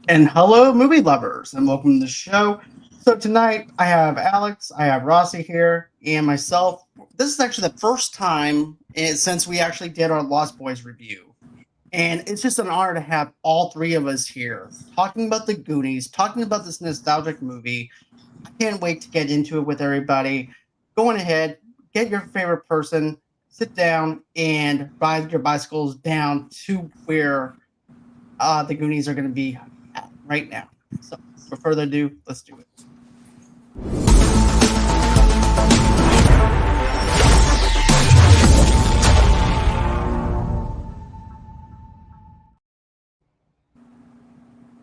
And hello, movie lovers, and welcome to the show. So tonight I have Alex, I have Rossi here, and myself. This is actually the first time since we actually did our Lost Boys review, and it's just an honor to have all three of us here talking about the Goonies, talking about this nostalgic movie. I can't wait to get into it with everybody. Going ahead, get your favorite person, sit down, and ride your bicycles down to where the Goonies are going to be at right now. So, without further ado, let's do it.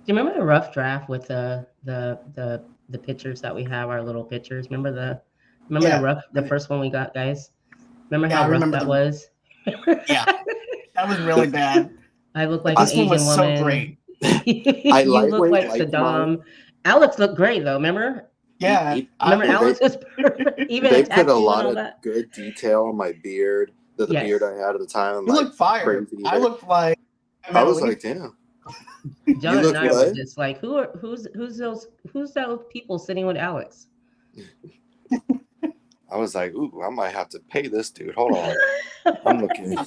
Do you remember the rough draft with the pictures that we have, our little pictures? Remember Yeah, the first one we got, guys? Remember yeah, I how rough remember that the. was? Yeah, that was really The, bad, I look but like an this one was Asian so woman. great. I You look lightweight like like mine. Saddam. Alex looked great though. Remember? Yeah, I Remember They, look. they Alex was perfect. Even a they put a tattoo and lot all of that. good detail on my beard. The beard Yes. I had at the time, You like look fire. crazy I hair. look like I'm I at was least. like, damn, you John and look I were what? just like, who's those people sitting with Alex? I was like, ooh, I might have to pay this dude. Hold on, I'm looking.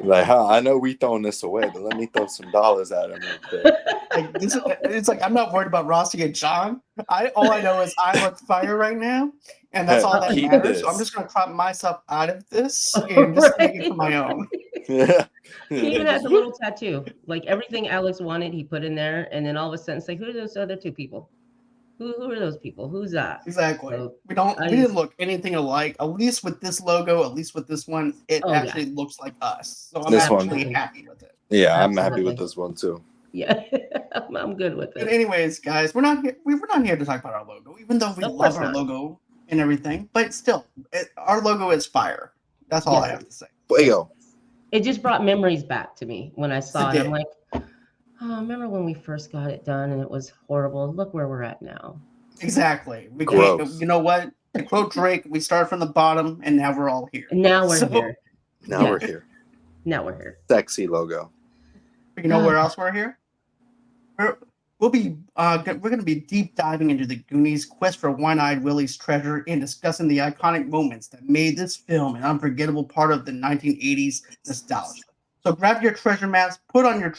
Like, I know we throwing this away, but let me throw some dollars at him real quick. Like this, it's like I'm not worried about Rossi and John. All I know is I look fire right now, and that's Hey, all that keep matters. So I'm this. just gonna crop myself out of this and just make it for my own. Yeah. He even had Just the whoop. little tattoo. Like everything Alex wanted, he put in there, and then all of a sudden, it's like, who are those other two people? Who are those people? Who's that? Exactly. So I We didn't just, look anything alike. At least with this logo, at least with this one, it oh yeah, actually looks like us. So I'm This one, actually absolutely, happy with it. yeah, I'm happy with absolutely, this one too. yeah, I'm good with But it. anyways, guys, we're not here to talk about our logo, even though we Of love course our not. logo and everything. But still, our logo is fire. That's all I Yes, have to say. yes. Fuego. It just brought memories back to me when I Yes, it saw it. I'm did. like, oh, remember when we first got it done and it was horrible? Look where we're at now. Exactly. We can't. Gross. You know what? To quote Drake, we started from the bottom, and now we're all here. And now we're So here. Now we're Yes, here. now we're here. Sexy logo. you know where else we're here? We're, we're going to be deep diving into the Goonies' quest for One-Eyed Willy's treasure and discussing the iconic moments that made this film an unforgettable part of the 1980s nostalgia. So grab your treasure maps, put on your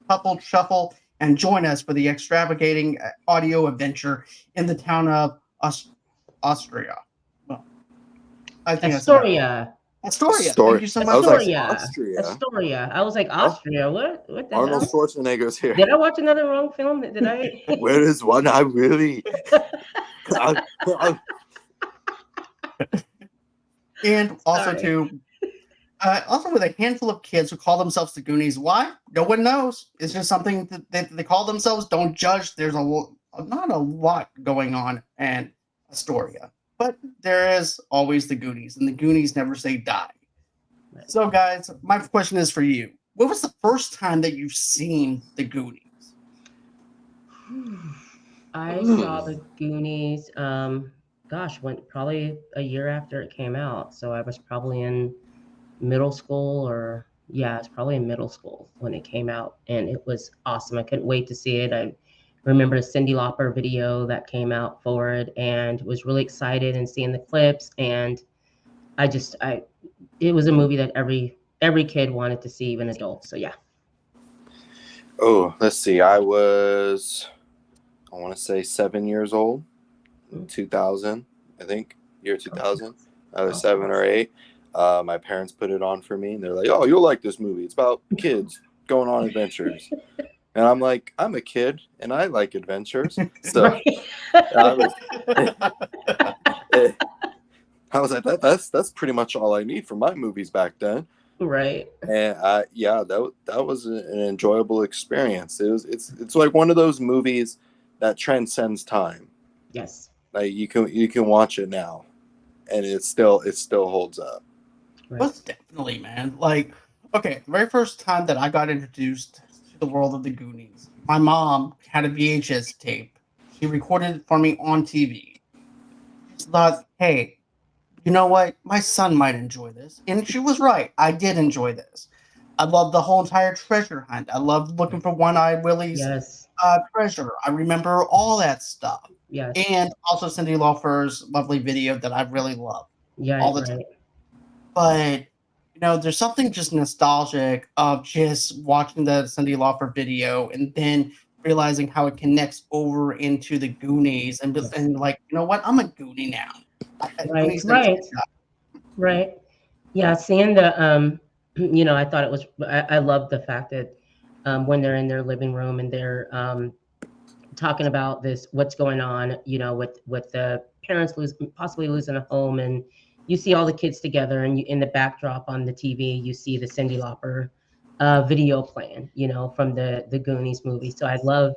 coupled shuffle, and join us for the extravagating audio adventure in the town of Austria. Well, I think I said that wrong. Astoria. Astoria. Thank Story. you so I much, was like, Rossi. Astoria. Austria. Astoria. I was like, Oh, Austria. What the Arnold hell? Schwarzenegger's here. Did I watch another wrong film? Did I? Where is One-Eyed Willy? And also Sorry. to also with a handful of kids who call themselves the Goonies. Why? No one knows. It's just something that they call themselves. Don't judge. There's not a lot going on in Astoria, but there is always the Goonies, and the Goonies never say die. So, guys, my question is for you: what was the first time that you've seen the Goonies? I saw the Goonies. Gosh, went probably a year after it came out. So I was probably in middle school, or yeah, it's probably in middle school when it came out, and it was awesome. I couldn't wait to see it. I remember the Cindy Lauper video that came out for it, and was really excited and seeing the clips. And I it was a movie that every kid wanted to see, even adults. So yeah. Oh, let's see. I want to say 7 years old, 2000, I think, year 2000. I was 7 or 8. My parents put it on for me, and they're like, "Oh, you'll like this movie. It's about kids going on adventures." And I'm like, I'm a kid, and I like adventures. So Right. I was, I was like, that's pretty much all I need for my movies back then. Right. And yeah, that was an enjoyable experience. It's like one of those movies that transcends time. Yes. Like you can watch it now, and it still holds up. Right. Most definitely, man. Like, okay, the very first time that I got introduced to the world of the Goonies, my mom had a VHS tape. She recorded it for me on TV. She thought, hey, you know what? My son might enjoy this. And she was right. I did enjoy this. I love the whole entire treasure hunt. I love looking for One-Eyed Willy's Yes. treasure. I remember all that stuff. Yes. And also Cyndi Lauper's lovely video that I really love Yeah. all the time. Right. But there's something just nostalgic of just watching the Cyndi Lauper video and then realizing how it connects over into the Goonies and like, you know what? I'm a Goonie now. Right. Goonies did a Right. good job. Right. Yeah. Seeing the I thought it was. I love the fact that when they're in their living room and they're talking about this, what's going on, with the parents possibly losing a home, and you see all the kids together, and in the backdrop on the TV, you see the Cyndi Lauper video playing, from the Goonies movie. So I love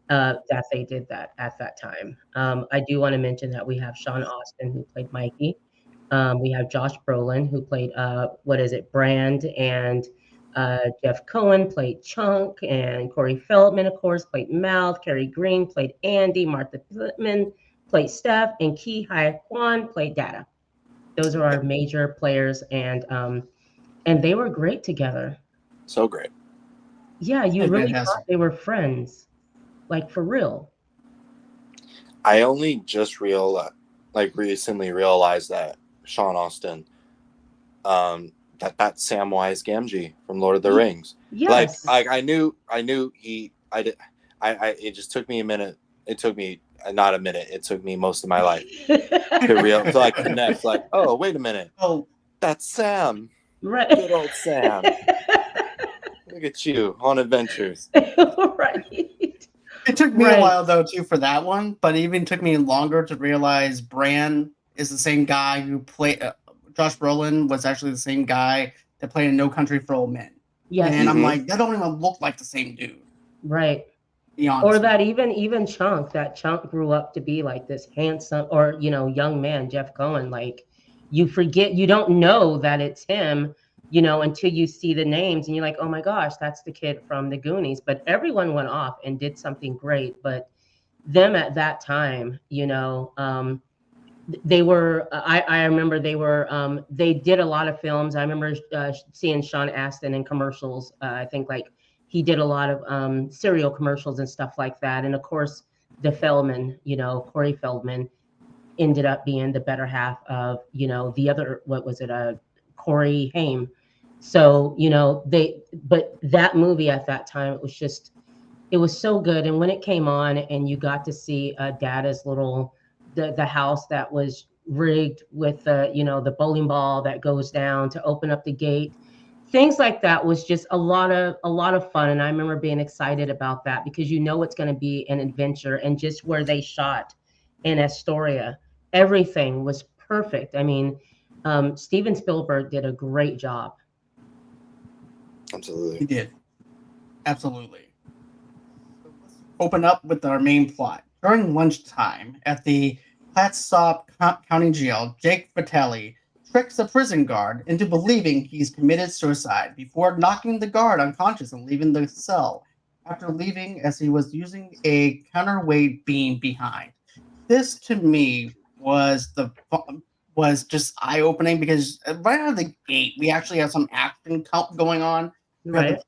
that they did that at that time. I do want to mention that we have Sean Austin who played Mikey. We have Josh Brolin who played what is it, Brand, and Jeff Cohen played Chunk, and Corey Feldman, of course, played Mouth. Kerry Green played Andy. Martha Pittman played Steph, and Ki Hai Kwan played Data. Those are our major players, and they were great together. So great. Yeah, you They're really fantastic. thought they were friends, like for real. I only just recently realized that Sean Austin, that's Samwise Gamgee from Lord of the Rings. Yes. Like I knew it just took me a minute. It took me not a minute. It took me most of my life to connect. Like, oh, wait a minute. Oh, that's Sam. Right. Good old Sam. Look at you on adventures. Right. it took me a while though too for that one, but it even took me longer to realize Bran is the same guy who played. Josh Brolin was actually the same guy that played in No Country for Old Men. Yes. And I'm like, that don't even look like the same dude. Right. Be honest. Or that even Chunk, grew up to be like this handsome or young man, Jeff Cohen. Like you don't know that it's him, until you see the names and you're like, oh my gosh, that's the kid from the Goonies. But everyone went off and did something great. But them at that time, they were. I remember they were. They did a lot of films. I remember seeing Sean Astin in commercials. I think like he did a lot of cereal commercials and stuff like that. And of course, the Feldman, Corey Feldman, ended up being the better half of the other. What was it? Corey Haim. So but that movie at that time, it was so good. And when it came on, and you got to see Dada's little. The house that was rigged with the bowling ball that goes down to open up the gate, things like that was just a lot of fun. And I remember being excited about that because it's going to be an adventure. And just where they shot in Astoria, everything was perfect. I mean, Steven Spielberg did a great job. Absolutely, he did. Absolutely. Open up with our main plot. During lunchtime at the Clatsop County Jail, Jake Vitelli tricks a prison guard into believing he's committed suicide before knocking the guard unconscious and leaving the cell. After leaving, as he was using a counterweight beam behind. This to me was just eye opening because right out of the gate we actually have some action going on. Right.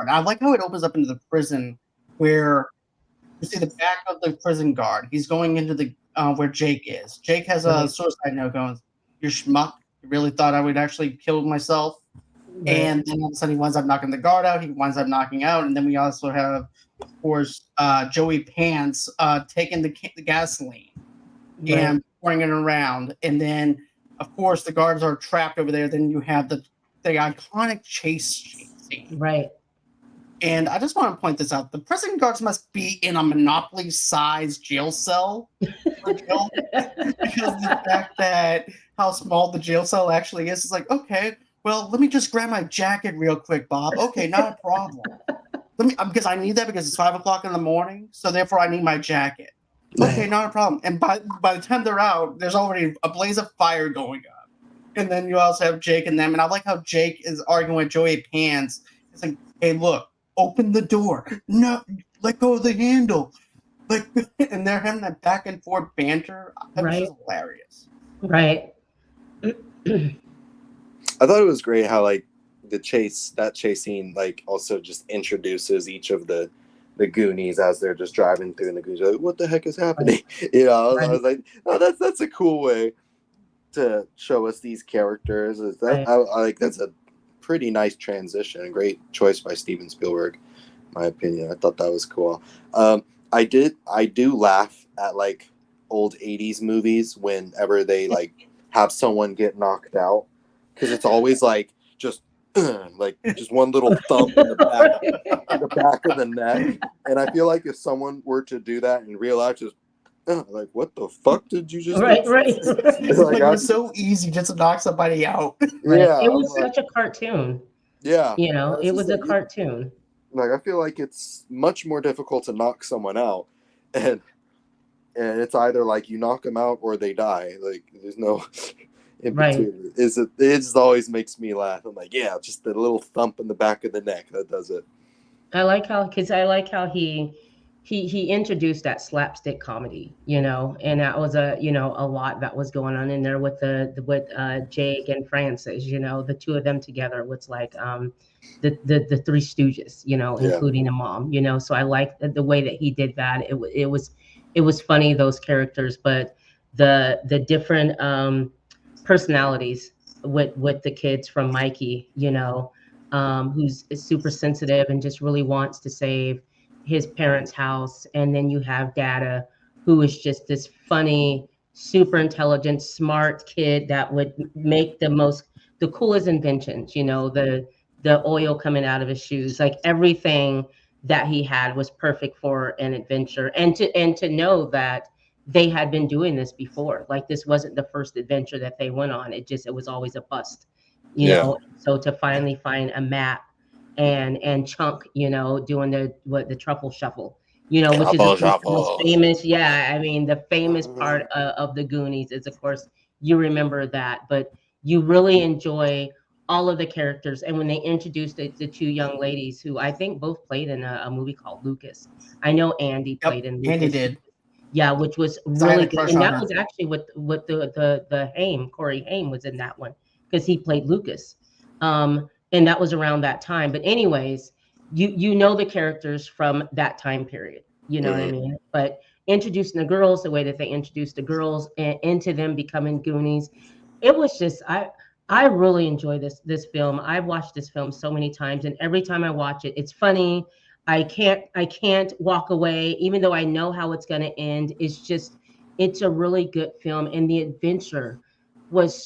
I like how it opens up into the prison where you see the back of the prison guard. He's going into the where Jake is. Jake has a suicide note going, "You schmuck. You really thought I would actually kill myself?" Right. And then all of a sudden he winds up knocking the guard out. He winds up knocking out. And then we also have, of course, Joey Pants taking the gasoline and pouring it around. And then, of course, the guards are trapped over there. Then you have the iconic chase scene. Right. And I just want to point this out. The prison guards must be in a Monopoly-sized jail cell. Because the fact that how small the jail cell actually is like, okay, well, let me just grab my jacket real quick, Bob. Okay, not a problem. Because I need that because it's 5 o'clock in the morning. So therefore I need my jacket. Okay, not a problem. And by the time they're out, there's already a blaze of fire going up. And then you also have Jake and them. And I like how Jake is arguing with Joey Pants. It's like, hey, look. Open the door. No, let go of the handle. And they're having that back and forth banter. That was just hilarious. Right. I thought it was great how the chase scene like also just introduces each of the Goonies as they're just driving through, and the Goonies are like, what the heck is happening? You know, I was like, oh, that's a cool way to show us these characters. I like that's a pretty nice transition. A great choice by Steven Spielberg, in my opinion. I thought that was cool. I do laugh at like old 80s movies whenever they like have someone get knocked out, because it's always like just one little thump in the back of the neck. And I feel like if someone were to do that in real life, just like, what the fuck did you just do? Right. Like, it was so easy just to knock somebody out. Yeah, it was such a cartoon. Yeah, you know, it was a cartoon. Like, I feel like it's much more difficult to knock someone out, and it's either like you knock them out or they die. Like, there's no in between. It just always makes me laugh. I'm like, yeah, just the little thump in the back of the neck that does it. I like how he introduced that slapstick comedy, you know, and that was a lot that was going on in there with Jake and Francis, you know, the two of them together was like the Three Stooges, you know, including a mom, you know. So I like the way that he did that. It was funny, those characters, but the different personalities with the kids, from Mikey, you know, who's super sensitive and just really wants to save his parents' house. And then you have Dada, who is just this funny, super intelligent, smart kid that would make the coolest inventions, you know, the oil coming out of his shoes, like everything that he had was perfect for an adventure. And to know that they had been doing this before, like this wasn't the first adventure that they went on. It was always a bust, you know. So to finally find a map, and Chunk, you know, doing the truffle shuffle, you know, which is the most famous. Yeah, I mean, the famous part of the Goonies is, of course, you remember that, but you really enjoy all of the characters. And when they introduced the two young ladies, who I think both played in a movie called Lucas. I know Andy played in Lucas. Andy did. Yeah, which was really good. And that was actually with the Haim. Corey Haim was in that one, because he played Lucas. And that was around that time. But anyways, you know the characters from that time period. You know what I mean? But introducing the girls the way that they introduced the girls and into them becoming Goonies, it was just I really enjoy this film. I've watched this film so many times, and every time I watch it, it's funny. I can't walk away, even though I know how it's going to end. It's a really good film, and the adventure was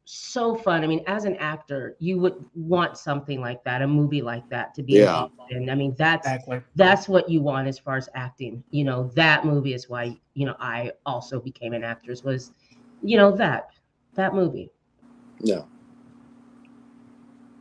so fun. I mean, as an actor, you would want something like that, a movie like that, to be involved in. I mean, that's what you want as far as acting. You know, that movie is why, you know, I also became an actress, was, you know, that movie. Yeah.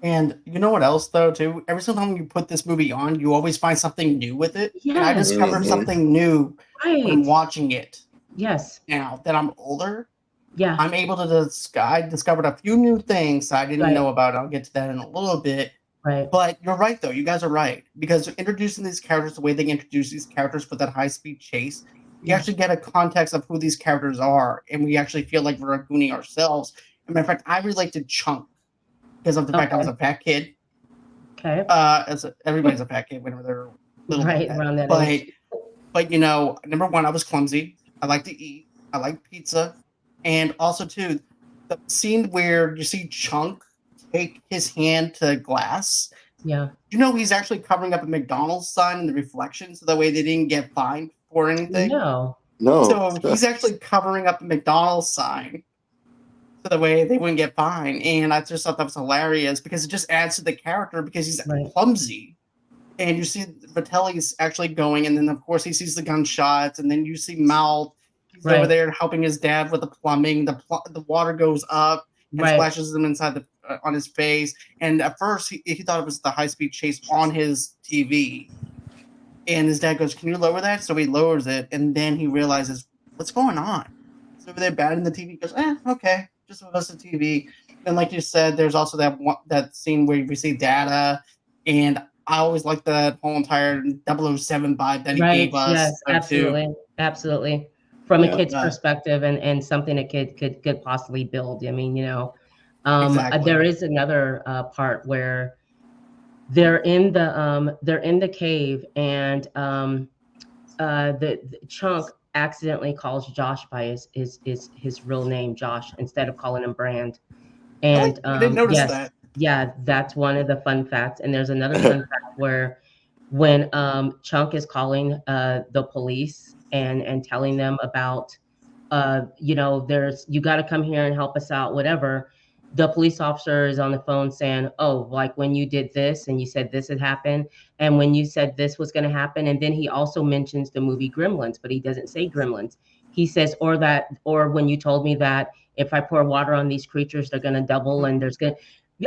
And you know what else, though, too? Every single time you put this movie on, you always find something new with it. Yeah. And I discovered something new when watching it. Yes. Now that I'm older, yeah, I'm able to I discovered a few new things I didn't know about. I'll get to that in a little bit. Right. But you're right, though. You guys are right. Because introducing these characters, the way they introduce these characters with that high-speed chase, you actually get a context of who these characters are. And we actually feel like we're a Goonie ourselves. As a matter of fact, I relate to Chunk because of the fact I was a fat kid. Okay. Everybody's a fat kid whenever they're little. Right, like around that age. But, you know, number one, I was clumsy. I like to eat. I like pizza. And also, too, the scene where you see Chunk take his hand to glass. Yeah. You know, he's actually covering up a McDonald's sign in the reflection, so that way they didn't get fined for anything. No. So he's actually covering up a McDonald's sign, so that way they wouldn't get fined. And I just thought that was hilarious, because it just adds to the character, because he's clumsy. And you see Vitelli's actually going, and then, of course, he sees the gunshots, and then you see Mal. He's over there helping his dad with the plumbing. The water goes up and splashes him inside on his face. And at first, he thought it was the high-speed chase on his TV. And his dad goes, "Can you lower that?" So he lowers it, and then he realizes, what's going on? He's over there batting the TV. He goes, okay, just adjust the TV. And like you said, there's also that scene where we see Dada, and I always liked that whole entire 007 vibe that he gave us. Yes, absolutely. From a kid's perspective, and something a kid could possibly build. I mean, you know, There is another part where they're in the cave, and the Chunk accidentally calls Josh by his real name, Josh, instead of calling him Brand. And I didn't notice yes, that. yeah, that's one of the fun facts. And there's another fun fact where when Chunk is calling the police and telling them about you got to come here and help us out, whatever. The police officer is on the phone saying, oh, like when you did this and you said this had happened, and when you said this was going to happen. And then he also mentions the movie Gremlins, but he doesn't say Gremlins. He says, or when you told me that if I pour water on these creatures, they're going to double, and there's going to.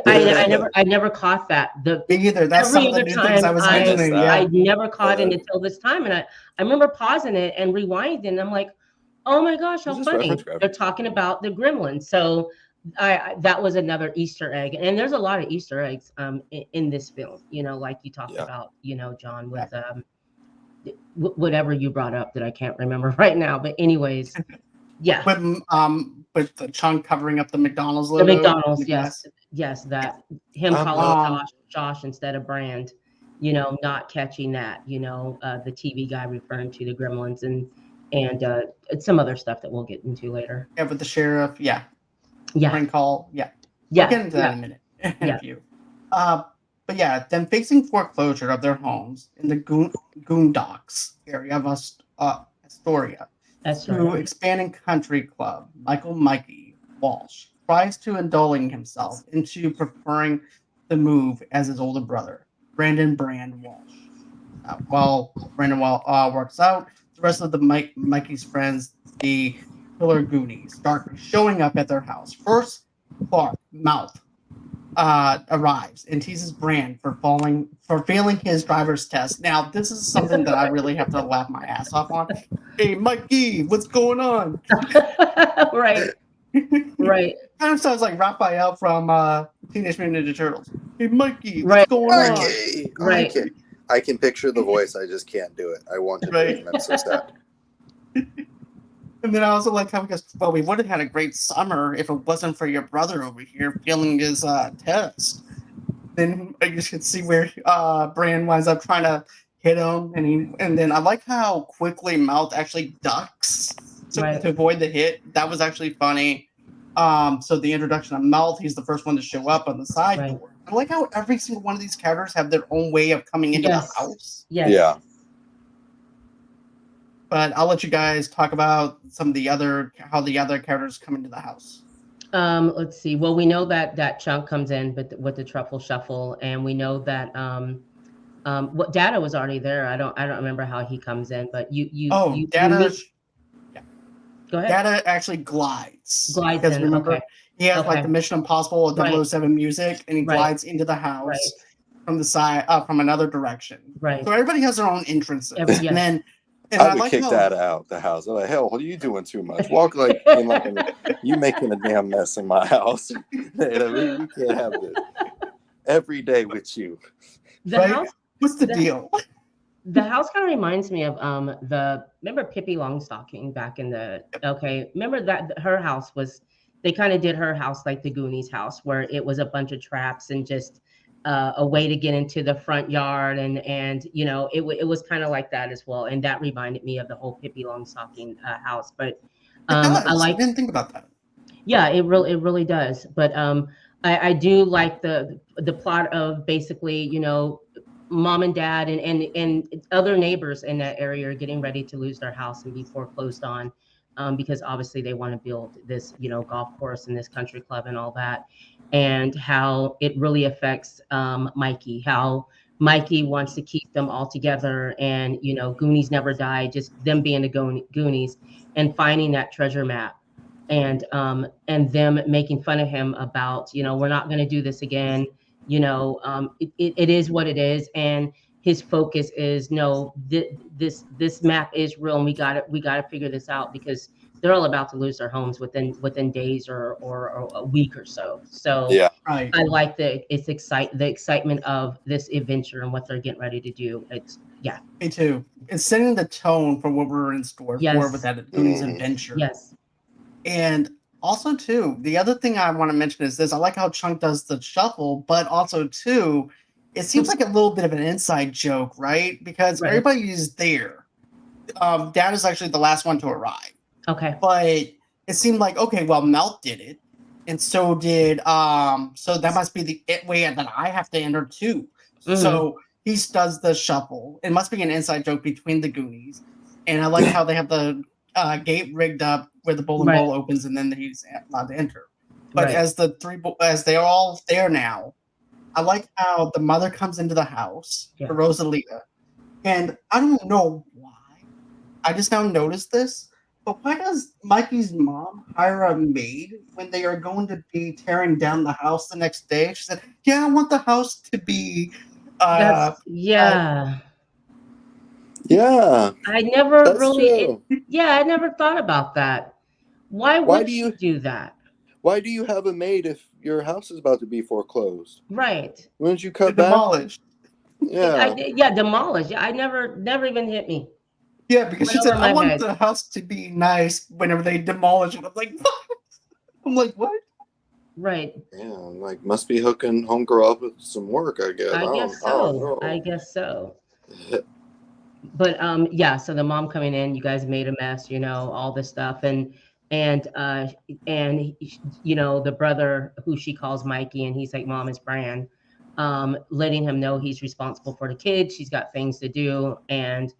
I never caught that. Me either. That's some Every of the other new time things I was mentioning. Yeah, I never caught it until this time, and I remember pausing it and rewinding. And I'm like, oh my gosh, how funny! They're talking about the Gremlins. So that was another Easter egg, and there's a lot of Easter eggs in this film. Like you talked about, John, with whatever you brought up that I can't remember right now. But anyways, yeah. With the Chunk covering up the McDonald's logo. The McDonald's, yes, that him calling Josh instead of Brand. Not catching that. The TV guy referring to the Gremlins and some other stuff that we'll get into later. Yeah, with the sheriff. Yeah. Prank call. Yeah. Yeah. We'll get into that in a minute. In a few. But yeah, them facing foreclosure of their homes in the Goondocks area of Astoria. Through expanding country club, Mikey Walsh tries to indulging himself into preferring the move as his older brother, Brand Walsh. While Brandon works out, the rest of the Mikey's friends, the killer Goonies, start showing up at their house. First, Clark Mouth arrives and teases Brand for failing his driver's test. Now, this is something that I really have to laugh my ass off on. Hey, Mikey, what's going on? Right. Kind of sounds like Raphael from Teenage Mutant Ninja Turtles. Hey, Mikey, what's going on? Right. I can picture the voice. I just can't do it. I want to do it, and I'm so sad. And then I also like how he goes, well, we would have had a great summer if it wasn't for your brother over here failing his test. Then I guess you can see where Brand winds up trying to hit him, and then I like how quickly Mouth actually ducks to avoid the hit. That was actually funny. So the introduction of Mouth, he's the first one to show up on the side door. I like how every single one of these characters have their own way of coming into the house. Yes. Yeah. But I'll let you guys talk about how the other characters come into the house. Let's see. Well, we know that Chunk comes in with the truffle shuffle, and we know that Data was already there. I don't remember how he comes in, but Data. Go ahead. Data actually glides. Glides in. Remember, he has like the Mission Impossible 007 music, and he glides into the house from the side, from another direction. Right. So everybody has their own entrances, and then. And I would kick that out the house. I'm like, hell, what are you doing too much? Walk you making a damn mess in my house. We can't have this every day with you. The house. What's the deal? The house kind of reminds me of remember Pippi Longstocking back in the remember that her house was, they kind of did her house like the Goonies house, where it was a bunch of traps and just a way to get into the front yard, and it was kind of like that as well, and that reminded me of the whole Pippi Longstocking house. But I didn't think about that. Yeah, it really does. But I do like the plot of basically mom and dad and other neighbors in that area are getting ready to lose their house and be foreclosed on, because obviously they want to build this golf course and this country club and all that. And how it really affects Mikey, how Mikey wants to keep them all together, and Goonies never die, just them being the Goonies and finding that treasure map, and them making fun of him about we're not going to do this again. It is what it is, and his focus is no, this map is real, and we got to figure this out, because they're all about to lose their homes within days or a week or so. So yeah, I like the excitement of this adventure and what they're getting ready to do. Me too. It's setting the tone for what we're in store for with that Goonies adventure. Yes. And Also, too, the other thing I want to mention is this. I like how Chunk does the shuffle, but also, too, it seems like a little bit of an inside joke, right? Because Right. everybody is there. Dad is actually the last one to arrive. Okay. But it seemed like, okay, well, Melt did it. And so did, so that must be the way that I have to enter too. So he does the shuffle. It must be an inside joke between the Goonies. And I like how they have the gate rigged up where the bowling ball opens and then he's allowed to enter. But as as they're all there now, I like how the mother comes into the house for Rosalita. And I don't know why. I just now noticed this. But why does Mikey's mom hire a maid when they are going to be tearing down the house the next day? She said, "Yeah, I want the house to be." Yeah. I never That's really. true. I never thought about that. Why would she do that? Why do you have a maid if your house is about to be foreclosed? Right. Wouldn't you cut back? Demolished. Yeah. Demolished. I never even hit me. Yeah, because Went she said, over "I my want head. the house to be nice." Whenever they demolish it, I'm like, "What?" I'm like, "What?" Right. Yeah, like must be hooking homegirl up with some work, I guess. I guess so. I guess so. But so the mom coming in, you guys made a mess, all this stuff, and the brother who she calls Mikey, and he's like, "Mom, it's Bran," letting him know he's responsible for the kids. She's got things to do, and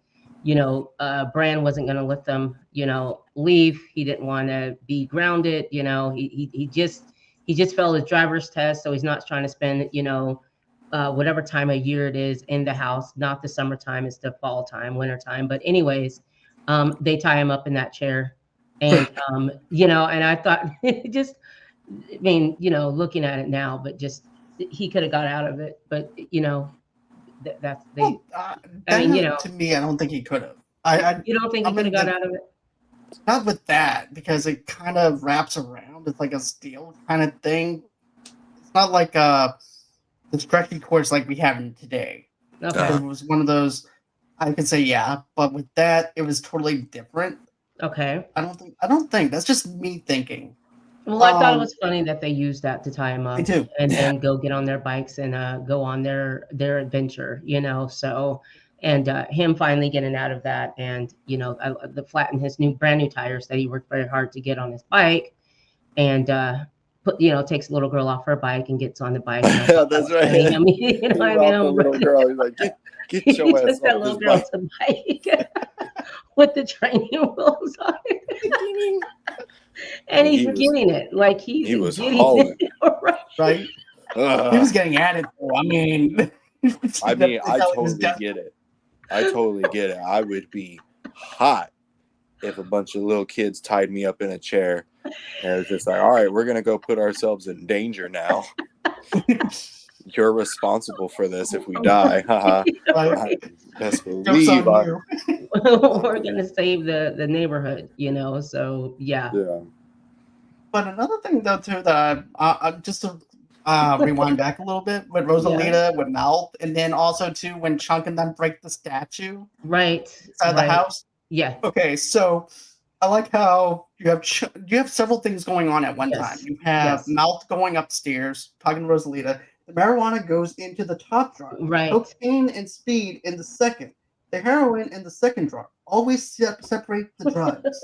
Bran wasn't going to let them, leave. He didn't want to be grounded. He just failed his driver's test, so he's not trying to spend, whatever time of year it is in the house, not the summertime, it's the fall time, winter time. But anyways, they tie him up in that chair. And, and I thought looking at it now, but just, he could have got out of it. But, that's the, to me, I don't think he could have. You don't think he could have got out of it? Not with that, because it kind of wraps around. It's like a steel kind of thing. It's not like the stretchy cords like we have in today. Okay. It was one of those. I could say yeah, but with that, it was totally different. Okay. I don't think that's just me thinking. Well, I thought it was funny that they used that to tie him up, Me too. and then go get on their bikes and go on their adventure, So, and him finally getting out of that, and the flatten his brand new tires that he worked very hard to get on his bike, and takes a little girl off her bike and gets on the bike. Yeah, that's right. Him, the little girl. He's like, get your ass took that off little this girl bike. to bike with the training wheels on it. And he's getting it. Like he was getting hauling. it. Right? He was getting at it. I mean, I totally get it. I totally get it. I would be hot if a bunch of little kids tied me up in a chair and it was just like, all right, we're gonna go put ourselves in danger now. You're responsible for this if we die. Best believe we're gonna save the neighborhood, so yeah. But another thing though too that just to rewind back a little bit with Rosalita, with Mouth, and then also too when Chunk and them break the statue inside the house. Yeah. Okay, so I like how you have several things going on at one time. You have Mouth going upstairs talking to Rosalita. The marijuana goes into the top drawer. Right. Cocaine and speed in the second. The heroin in the second drawer. Always separate the drugs.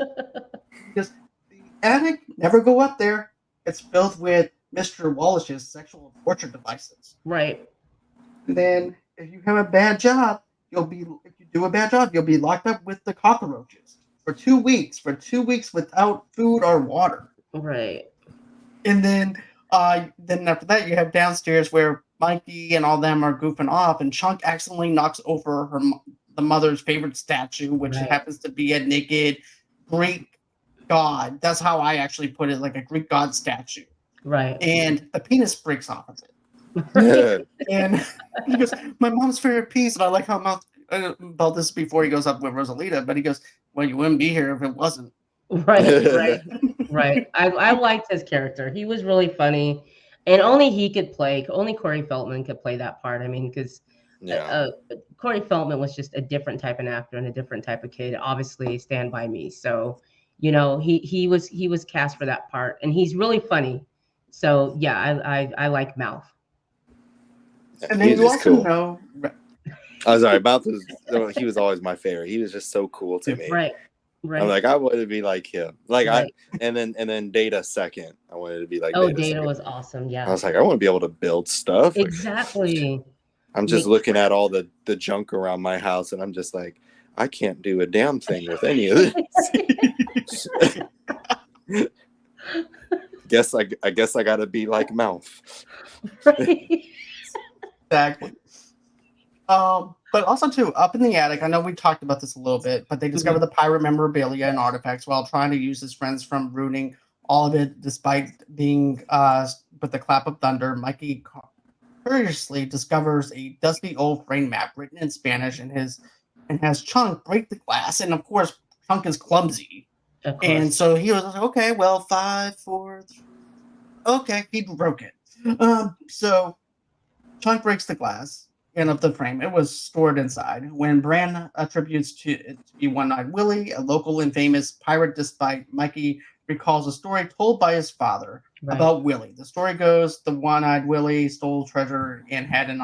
Because the attic, never go up there. It's filled with Mr. Wallach's sexual torture devices. Right. And then if you have a bad job, you'll be locked up with the cockroaches for 2 weeks. For 2 weeks without food or water. Right. And then after that, you have downstairs where Mikey and all them are goofing off, and Chunk accidentally knocks over the mother's favorite statue, which happens to be a naked Greek god. That's how I actually put it, like a Greek god statue. Right. And the penis breaks off of it. And he goes, "My mom's favorite piece." And I like how Mouth about this before he goes up with Rosalita, but he goes, "Well, you wouldn't be here if it wasn't." Right. I liked his character. He was really funny, and only Corey Feldman could play that part. I mean, because Corey Feldman was just a different type of actor and a different type of kid. Obviously, Stand By Me. So You know, he was cast for that part, and he's really funny. So yeah, I like Mouth. And then He's you just also cool. know, I'm sorry, he was always my favorite. He was just so cool to me. Right, I'm right, like, I wanted to be like him. Like right. and then Data second. I wanted to be like Oh, Data Data second. was awesome. I Yeah, was like, I want to be able to build stuff. Like, exactly. I'm just Make looking at all the junk around my house, and I'm just like, I can't do a damn thing with any of this. I guess I gotta be like Mouth. right. exactly. But also too, up in the attic, I know we talked about this a little bit, but they discover the pirate memorabilia and artifacts while trying to use his friends from ruining all of it, despite being with the clap of thunder. Mikey curiously discovers a dusty old frame map written in Spanish and has Chunk break the glass, and of course Chunk is clumsy. Of And course. so he was like, okay, well, 5, 4, 3. Okay, he broke it. So Chunk breaks the glass and of the frame. It was stored inside. When Bran attributes to it to be One-Eyed Willy, a local and famous pirate, despite Mikey recalls a story told by his father Right. about Willy. The story goes the One-Eyed Willy stole treasure and had an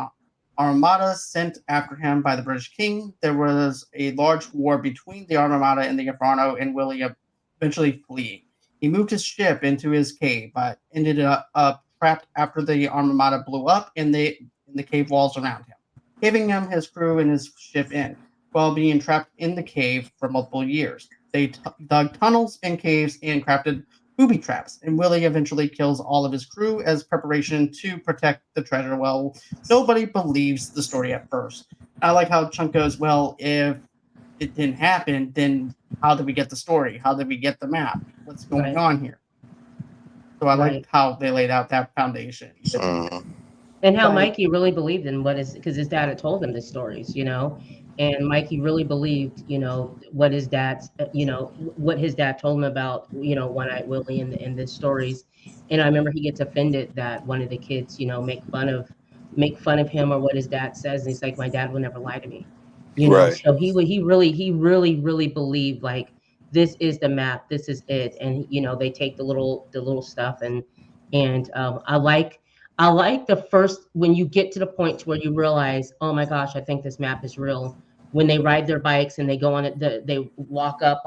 armada sent after him by the British king. There was a large war between the armada and the Inferno, and Willy eventually fleeing. He moved his ship into his cave, but ended up trapped after the armada blew up in the cave walls around him, giving him his crew and his ship in. While being trapped in the cave for multiple years, they dug tunnels and caves and crafted booby traps, and Willie eventually kills all of his crew as preparation to protect the treasure. Well, nobody believes the story at first. I like how Chunk goes, well, if it didn't happen, then how did we get the story? How did we get the map? What's going Right. on here? So I Right. liked how they laid out that foundation. And how But Mikey really believed in what is, because his dad had told him the stories, you know, and Mikey really believed, you know, what his dad's, you know, what his dad told him about, you know, One-Eyed Willy and the stories. And I remember he gets offended that one of the kids, you know, make fun of him or what his dad says, and he's like, my dad would never lie to me, you know. Right. So he really believed like this is the map, this is it, and you know they take the little stuff and I like the first when you get to the point to where you realize, oh my gosh, I think this map is real. When they ride their bikes and they go on it, they walk up,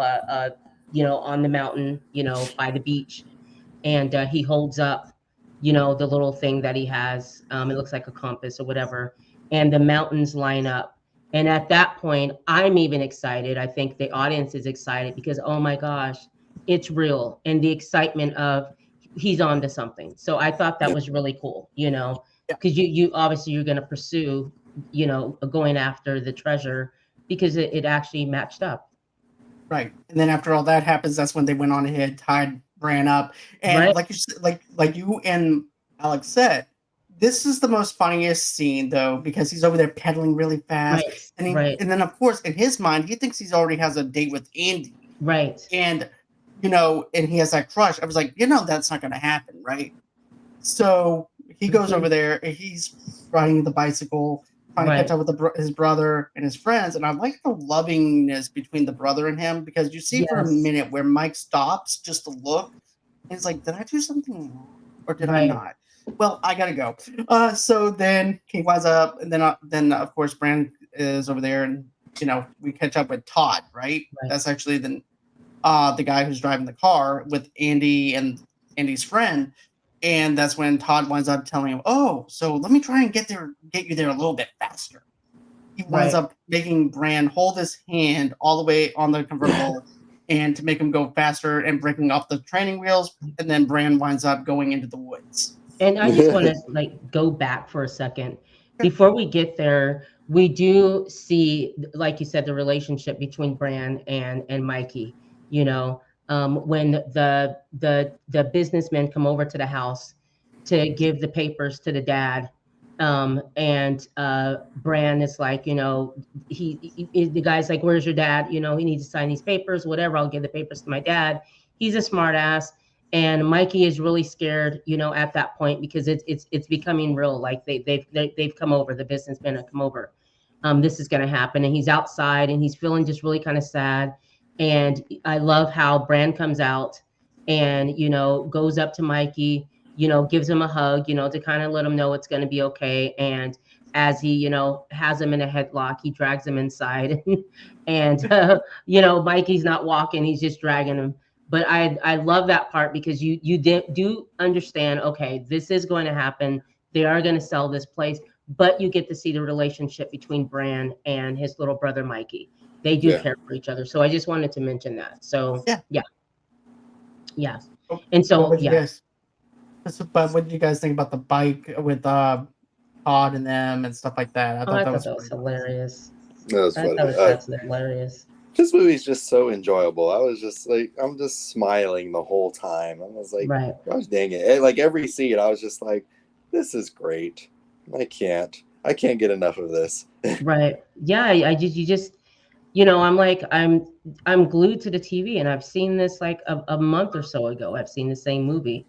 you know, on the mountain, you know, by the beach, and he holds up, you know, the little thing that he has. It looks like a compass or whatever, and the mountains line up. And at that point, I'm even excited. I think the audience is excited because, oh my gosh, it's real, and the excitement of he's on to something. So I thought that was really cool, you know, yeah, because you obviously you're going to pursue, you know, going after the treasure because it actually matched up. right. And then after all that happens, that's when they went on ahead, tied Bran up, and Right, like like you and Alex said, this is the most funniest scene though because he's over there pedaling really fast, right, and right, and then of course in his mind he thinks he's already has a date with Andy, right. and and he has that crush. I was like, that's not going to happen, right? So he goes Mhm. over there and he's riding the bicycle, trying to catch Right. up with his brother and his friends. And I like the lovingness between the brother and him because you see for a Yes. minute where Mike stops just to look. And he's like, did I do something wrong or did I Right. not? Well, I gotta go. So then he winds up, and then of course Brand is over there, and we catch up with Todd, right? Right. That's actually the guy who's driving the car with Andy and Andy's friend. And that's when Todd winds up telling him, "Oh, so let me try and get you there a little bit faster." He winds Right. up making Bran hold his hand all the way on the convertible and to make him go faster and breaking off the training wheels. And then Bran winds up going into the woods. And I just want to like go back for a second. Before we get there, we do see, like you said, the relationship between Bran and Mikey. You know, when the businessmen come over to the house to give the papers to the dad, and Bran is like, you know, the guy's like, "Where's your dad? You know, he needs to sign these papers. Whatever. I'll give the papers to my dad." He's a smart ass. And Mikey is really scared, you know, at that point because it's becoming real. Like they've come over, the businessmen have come over. This is going to happen, and he's outside and he's feeling just really kind of sad. And I love how Bran comes out and, goes up to Mikey, gives him a hug, to kind of let him know it's going to be okay. And as he, has him in a headlock, he drags him inside. And, Mikey's not walking, he's just dragging him. But I love that part because you do understand, okay, this is going to happen. They are going to sell this place, but you get to see the relationship between Bran and his little brother, Mikey. They do Yeah. care for each other. So I just wanted to mention that. So Yeah. yeah. Oh, And so what did you guys? But what did you guys think about the bike with Todd and them and stuff like that? I Oh, thought I that thought was that was pretty hilarious. That was I funny. thought that's hilarious. This movie's just so enjoyable. I was just like, I'm just smiling the whole time. I was like, Right. gosh dang it. Like every scene, I was just like, this is great. I can't get enough of this. Right. Yeah. You just, I'm like, I'm glued to the TV, and I've seen this like a month or so ago. I've seen the same movie,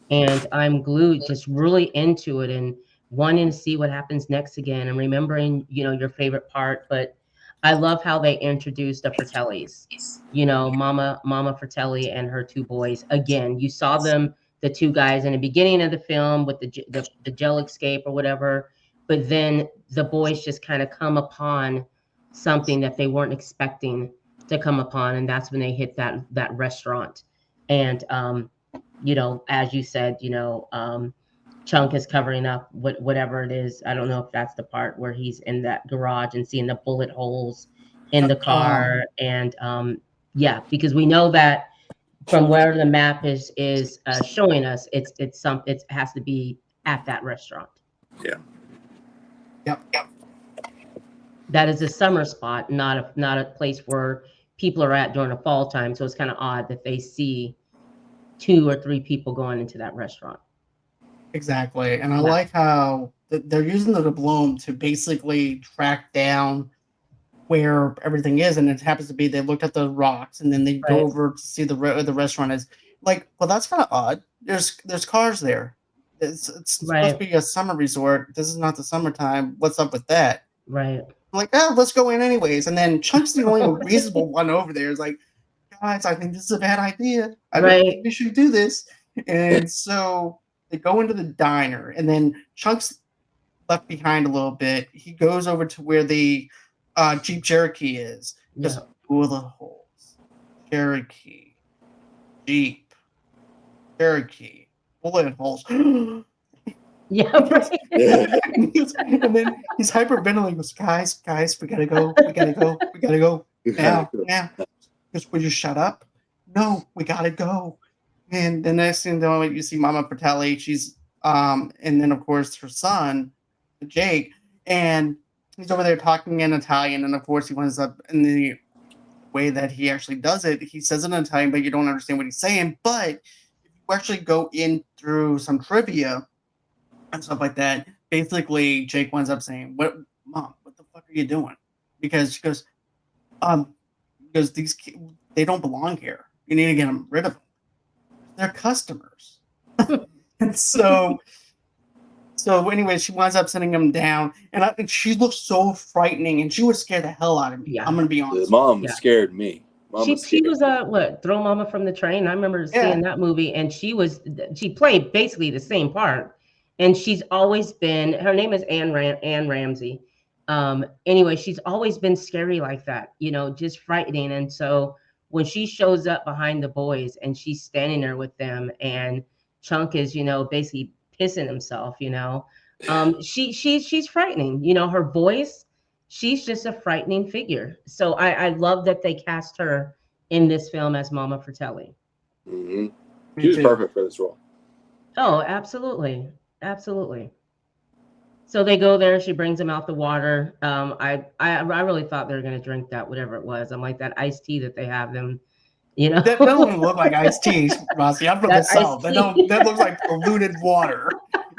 and I'm glued, just really into it and wanting to see what happens next again and remembering, your favorite part. But I love how they introduced the Fratellis, Mama Fratelli and her two boys. Again, you saw them, the two guys in the beginning of the film with the gel escape or whatever, but then the boys just kind of come upon something that they weren't expecting to come upon, and that's when they hit that restaurant. And as you said, Chunk is covering up whatever it is. I don't know if that's the part where he's in that garage and seeing the bullet holes in the car. And because we know that from where the map is showing us, it has to be at that restaurant. Yeah. Yep. That is a summer spot, not a place where people are at during the fall time. So it's kind of odd that they see 2 or 3 people going into that restaurant. Exactly. And I like how they're using the doubloon to basically track down where everything is. And it happens to be they looked at the rocks and then they go over to see the restaurant is. Like, well, that's kind of odd. There's cars there. It's supposed to be a summer resort. This is not the summertime. What's up with that? Right. I'm like, let's go in anyways. And then Chunk's the only reasonable one over there. It's like, guys, I think this is a bad idea. I don't think we should do this. And so they go into the diner, and then Chunk's left behind a little bit. He goes over to where the Jeep Cherokee is. Just bullet holes. Cherokee. Jeep. Cherokee. Bullet holes. Yeah, right. And then he's hyperventilating. He goes, guys, we gotta go. Now. Just will you shut up? No, we gotta go. And the next thing you see Mama Fratelli, she's and then of course her son, Jake, and he's over there talking in Italian, and of course he winds up in the way that he actually does it. He says it in Italian, but you don't understand what he's saying. But if you actually go in through some trivia and stuff like that, basically Jake winds up saying, Mom, what the fuck are you doing? Because she goes, because these kids, they don't belong here. You need to get them rid of them. They're customers. And so anyway, she winds up sending them down, and she looks so frightening, and she would scare the hell out of me. Yeah. I'm gonna be honest. Mom scared me. She was Throw Mama from the Train. I remember seeing that movie, and she played basically the same part, and she's always been. Her name is Anne Ramsey. Anyway, she's always been scary like that, just frightening. And so when she shows up behind the boys and she's standing there with them, and Chunk is, basically pissing himself, she's frightening. Her voice, she's just a frightening figure. So I love that they cast her in this film as Mama Fratelli. Mm-hmm. She was perfect for this role. Oh, absolutely. Absolutely. So they go there. She brings them out the water. I really thought they were going to drink that, whatever it was. I'm like, that iced tea that they have them, That doesn't even look like iced tea, Rossi. I'm from the South. That looks like polluted water.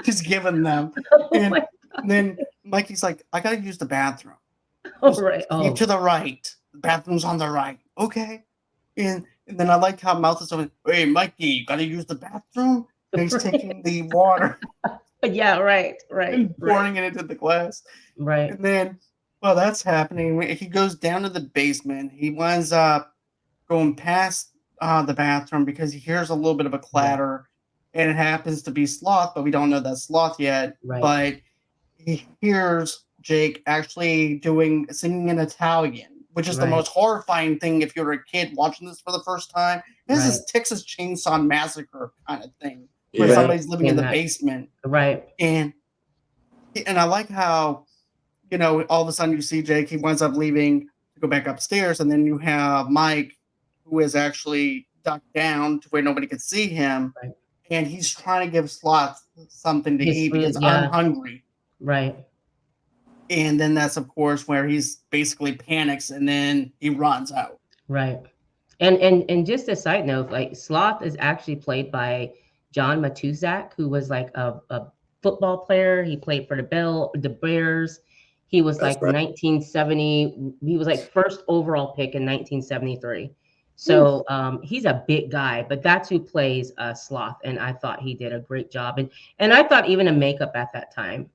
Just giving them. And then Mikey's like, I got to use the bathroom. To the right. The bathroom's on the right. Okay. And then I like how Mouth is over, hey, Mikey, you got to use the bathroom? And he's taking the water. Yeah, right. And pouring it into the glass. Right. And then, well, that's happening. He goes down to the basement. He winds up going past the bathroom because he hears a little bit of a clatter, and it happens to be Sloth, but we don't know that's Sloth yet. Right. But he hears Jake actually singing in Italian, which is the Right. most horrifying thing if you're a kid watching this for the first time. This is Right. Texas Chainsaw Massacre kind of thing, where Yeah. somebody's living in And the that- basement. Right. And I like how, all of a sudden you see Jake, he winds up leaving to go back upstairs, and then you have Mike, who is actually ducked down to where nobody could see him, Right. and he's trying to give Sloth something to His eat food, because yeah. I'm hungry. Right. And then that's, of course, where he's basically panics, and then he runs out. Right. And just a side note, like Sloth is actually played by John Matuzak, who was like a football player. He played for the Bears. He was That's like right. 1970. He was like first overall pick in 1973. So he's a big guy, but that's who plays Sloth, and I thought he did a great job. And I thought even the makeup at that time,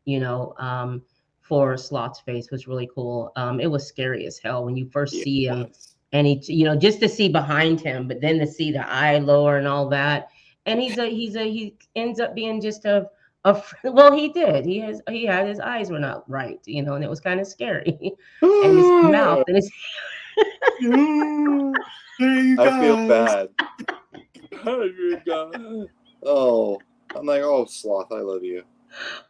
for Sloth's face was really cool. It was scary as hell when you first see him. And he, just to see behind him, but then to see the eye lower and all that. And he ends up being just well, he did. He had his eyes were not right, and it was kind of scary. And his mouth and his. I feel bad. Oh, I'm like, oh, Sloth, I love you.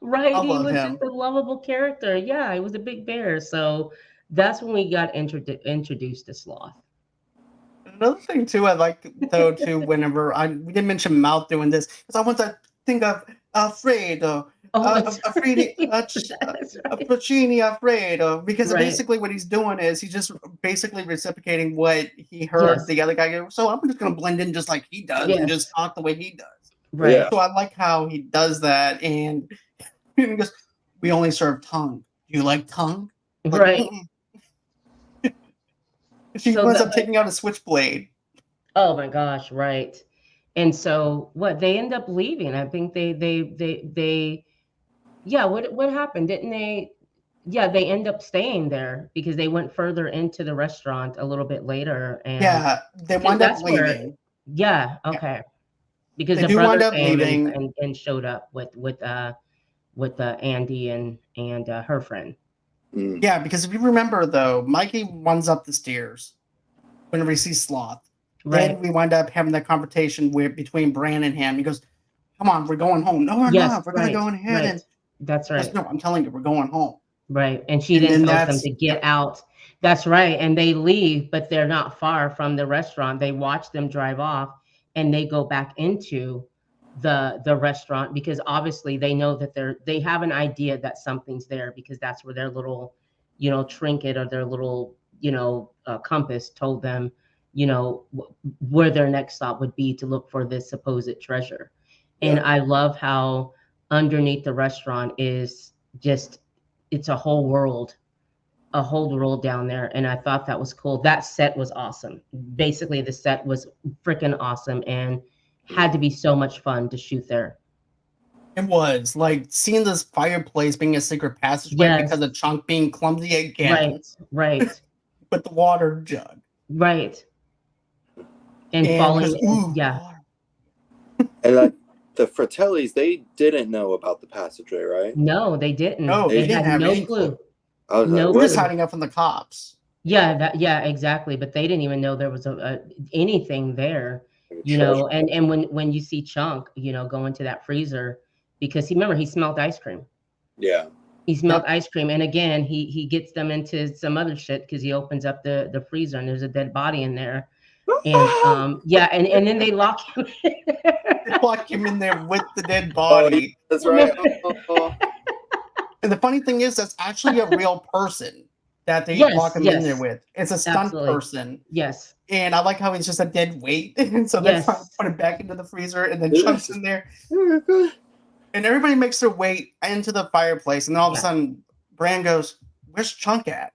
Right, I he love was him. just a lovable character. Yeah, he was a big bear. So that's when we got introduced to Sloth. Another thing too, I like though too. Whenever we didn't mention Mouth doing this, because I want to think of Alfredo, Puccini Alfredo, because Right. basically what he's doing is he's just basically reciprocating what he heard Yes. the other guy do. So I'm just going to blend in just like he does and Yes. just talk the way he does. Right. Yeah. So I like how he does that, and he goes, "We only serve tongue. Do you like tongue?" Like, Right. She So winds that- up taking out a switchblade. Oh my gosh, right. And so what they end up leaving. I think they yeah, what happened? Didn't they? Yeah, they end up staying there because they went further into the restaurant a little bit later. And Yeah, they wind up leaving. Yeah, okay. Because They the do brother wind up came leaving. and showed up with Andy and her friend. Yeah, because if you remember though, Mikey runs up the stairs whenever he sees Sloth. Right. Then we wind up having that confrontation between Bran and him. He goes, "Come on, we're going home." No, we're Yes, not. We're gonna go in ahead and That's he goes, right. "No, I'm telling you, we're going home." Right. And she And then then tells them that's- to get out. That's right. And they leave, but they're not far from the restaurant. They watch them drive off and they go back into the restaurant because obviously they know that they have an idea that something's there because that's where their little, trinket or their little, compass told them, where their next stop would be to look for this supposed treasure. And Yeah. I love how underneath the restaurant is just, it's a whole world down there. And I thought that was cool. That set was awesome. Basically, the set was freaking awesome and had to be so much fun to shoot there. It was like seeing this fireplace being a secret passageway Yes. because of Chunk being clumsy again Right, with the water jug. right. And And falling, he goes, "Ooh, yeah. water." And the Fratellis, they didn't know about the passageway, right? No, they didn't. No, they they didn't had have no any clue. I was No like, We're what? just hiding up from the cops. Yeah, exactly. But they didn't even know there was anything there, Treasure. and when you see Chunk, go into that freezer because he smelled ice cream. Yeah. He smelled ice cream. And again, he gets them into some other shit because he opens up the freezer and there's a dead body in there. And and then they lock him in there. They lock him in there with the dead body. That's right. And the funny thing is, that's actually a real person that they Yes, lock him in there yes. with. It's a stunt Absolutely. person. Yes. And I like how he's just a dead weight. And so they Yes. try to put him back into the freezer and then Yes. Chunk's in there. And everybody makes their way into the fireplace. And all of a sudden, Bran goes, "Where's Chunk at?"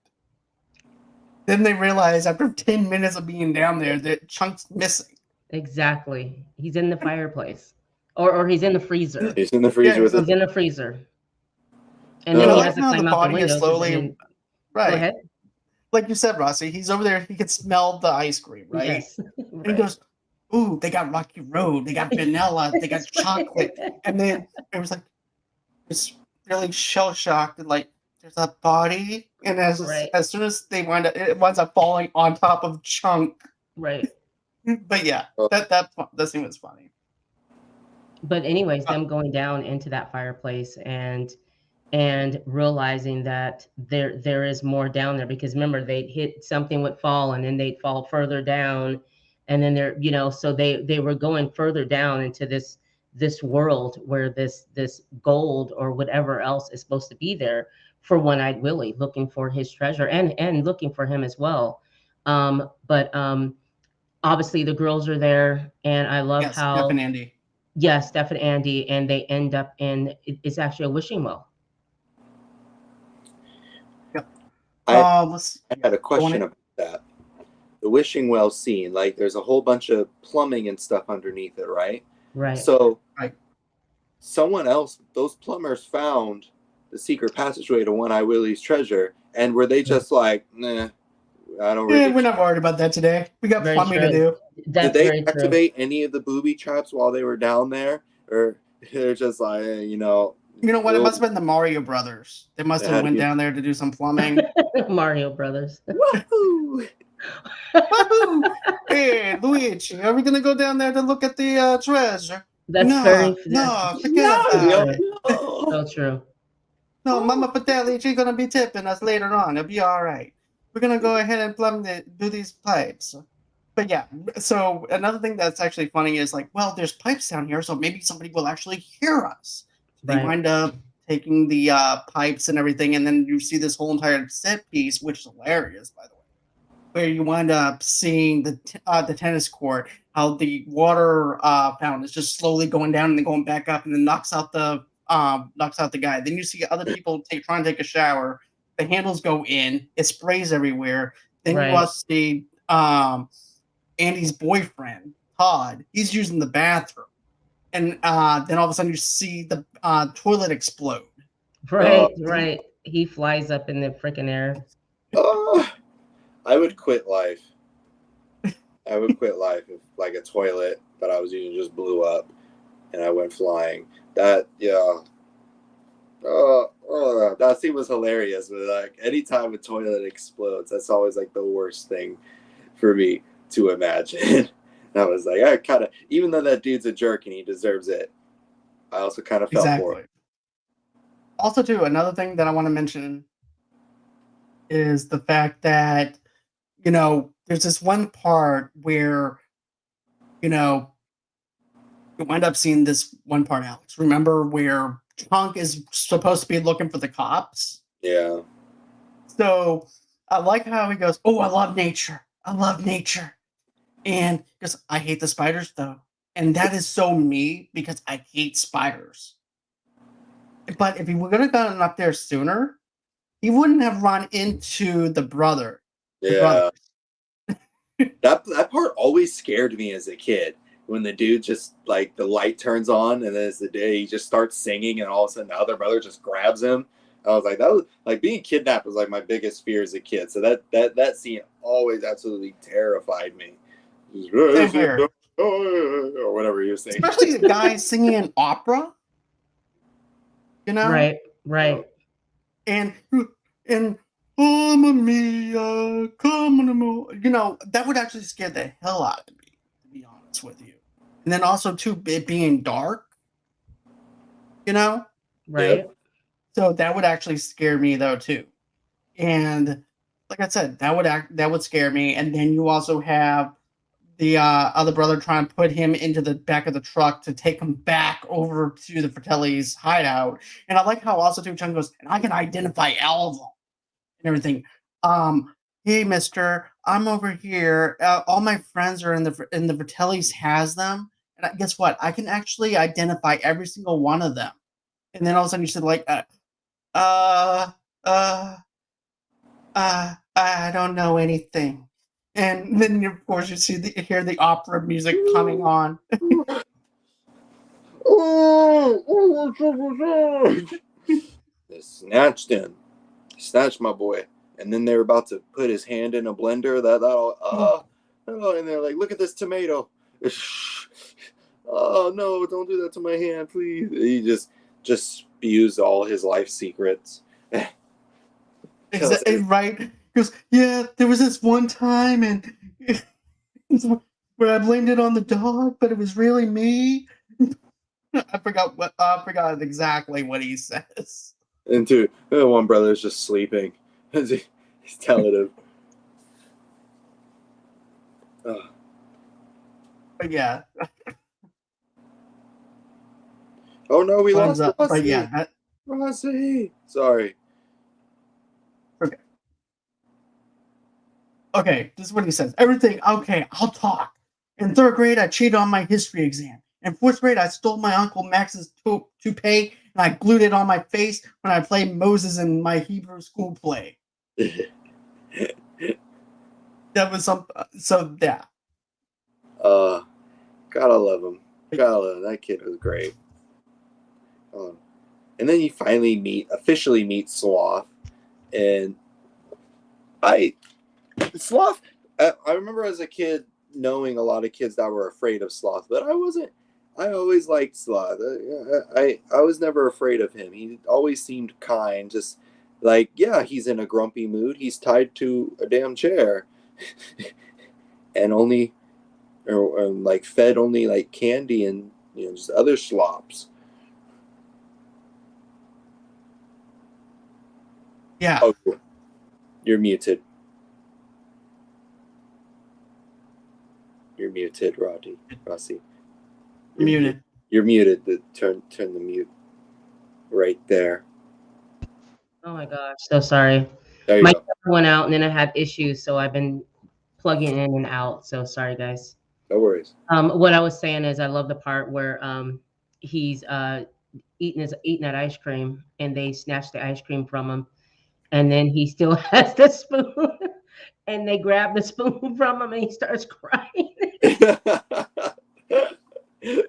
Then they realize after 10 minutes of being down there that Chunk's missing. Exactly. He's in the fireplace. Or he's in the freezer. He's in the freezer with He's it. in the freezer. And And then I he like has to how the climb out body the is window. slowly- Go Right. ahead. like you said, Rossi, he's over there. He can smell the ice cream, right? Yes. And he goes, "Ooh, they got Rocky Road. They got vanilla. They got That's chocolate." right. And then it was like, it's really shell shocked and like, there's a body. And Right. as soon as they wind up, it winds up falling on top of Chunk. Right. But yeah, Oh. that scene was funny. But anyways, them going down into that fireplace and realizing that there is more down there, because remember, they'd hit something would fall and then they'd fall further down, and then they're, so they were going further down into this world where this gold or whatever else is supposed to be there for One-Eyed Willy, looking for his treasure and looking for him as well. But obviously the girls are there, and I love Yes, Steph and how, Andy. yes, Steph and Andy, and they end up in, it's actually a wishing well. Yep. I Let's had a question about that. The wishing well scene, like there's a whole bunch of plumbing and stuff underneath it, right? Right. So Right. someone else, those plumbers found the secret passageway to One-Eye Willy's treasure, and were they just like, nah, I don't really. we're not worried about that today. We got Very plumbing to true. do. That's Did they very true. activate any of the booby traps while they were down there, or they're just like, You know what? It must have been the Mario Brothers. They must They have had to went be- down there to do some plumbing. Mario Brothers. Woohoo! Woohoo! Hey, Luigi, are we gonna go down there to look at the treasure? That's No, very no, forget No, about it. no. so true. No, Mama Patelli, she's gonna be tipping us later on. It'll be all right. We're gonna go ahead and do these pipes. But yeah, so another thing that's actually funny is like, well, there's pipes down here, so maybe somebody will actually hear us. They Right. wind up taking the pipes and everything, and then you see this whole entire set piece, which is hilarious, by the way, where you wind up seeing the tennis court, how the water fountain is just slowly going down and then going back up, and then knocks out the guy. Then you see other people trying to take a shower. The handles go in, it sprays everywhere. Then you Right. also see Andy's boyfriend, Todd, he's using the bathroom. And then all of a sudden you see the toilet explode. Right, right. He flies up in the freaking air. I would quit life. I would quit life if like a toilet that I was using just blew up and I went flying. That, yeah. That scene was hilarious. But like anytime a toilet explodes, that's always like the worst thing for me to imagine. I was like, I kind of, even though that dude's a jerk and he deserves it, I also kind of felt for it. Also, too, another thing that I want to mention is the fact that, there's this one part where, you wind up seeing this one part, Alex. Remember where Chunk is supposed to be looking for the cops? Yeah. So I like how he goes, "Oh, I love nature. I love nature." And because I hate the spiders, though. And that is so me because I hate spiders. But if he would have gotten up there sooner, he wouldn't have run into the brother. Yeah. That part always scared me as a kid. When the dude just like the light turns on and then as the day he just starts singing and all of a sudden the other brother just grabs him. I was like, that was like being kidnapped was like my biggest fear as a kid. So that scene always absolutely terrified me. Or whatever he was saying. Especially the guy singing an opera. Right, right. And Mamma Mia, come on, that would actually scare the hell out of me, to be honest with you. And then also too, it being dark, Right. Yep. So that would actually scare me though too. And like I said, that would scare me. And then you also have the other brother trying to put him into the back of the truck to take him back over to the Fratelli's hideout. And I like how also too Chung goes, and I can identify all of them and everything. Hey, mister, I'm over here. All my friends are in the Fratelli's has them. And guess what? I can actually identify every single one of them. And then all of a sudden you said like, I don't know anything. And then, of course, you hear the opera music coming on. They snatched him. Snatched my boy. and then they're about to put his hand in a blender. And they're like, look at this tomato. Oh no, don't do that to my hand, please. He just spews all his life secrets. Exactly right. Because yeah, there was this one time and where I blamed it on the dog, but it was really me. I forgot exactly what he says. And one brother is just sleeping. He's telling him. But yeah. Oh no, we lost Rossi. But yeah, Rossi. Sorry. Okay, this is what he says. Everything, okay, I'll talk. In 3rd grade, I cheated on my history exam. In 4th grade, I stole my Uncle Max's toupee and I glued it on my face when I played Moses in my Hebrew school play. That was yeah. Gotta love him. Gotta love him. That kid was great. And then you finally officially meet Sloth. And Sloth, I remember as a kid knowing a lot of kids that were afraid of Sloth, but I wasn't. I always liked Sloth. I was never afraid of him. He always seemed kind, just like, yeah, he's in a grumpy mood. He's tied to a damn chair and only, or like fed only like candy and, you know, just other slops. Yeah. Oh, you're muted. You're muted, Rossi. Muted. You're muted. Turn the mute right there. Oh my gosh, so sorry. There you My go. camera went out and then I had issues, so I've been plugging in and out. So sorry, guys. No worries. What I was saying is I love the part where he's eating that ice cream and they snatch the ice cream from him, and then he still has the spoon, and they grab the spoon from him and he starts crying. I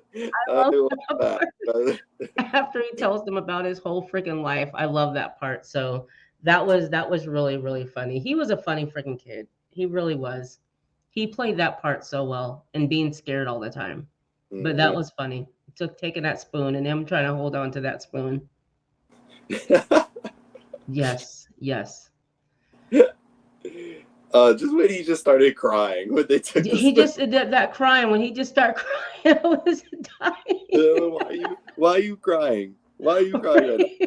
love that part. After he tells them about his whole freaking life. I love that part. So that was really, really funny. He was a funny freaking kid. He really was. He played that part so well and being scared all the time. But that was funny. Taking that spoon and him trying to hold on to that spoon. Yes. Just when he just started crying when they took he just that crying when he just started crying. I was dying. Why are you crying? Why are you crying?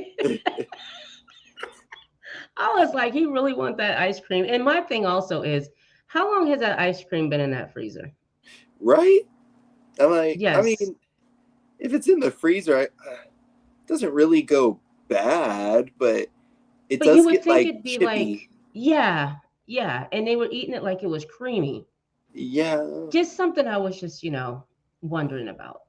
I was like, he really wants that ice cream. And my thing also is, how long has that ice cream been in that freezer? Right? I'm like, yes. I mean, if it's in the freezer, it doesn't really go bad, but it does you would get think like it'd be chippy. like, yeah. And they were eating it like it was creamy. Yeah. Just something I was just, wondering about.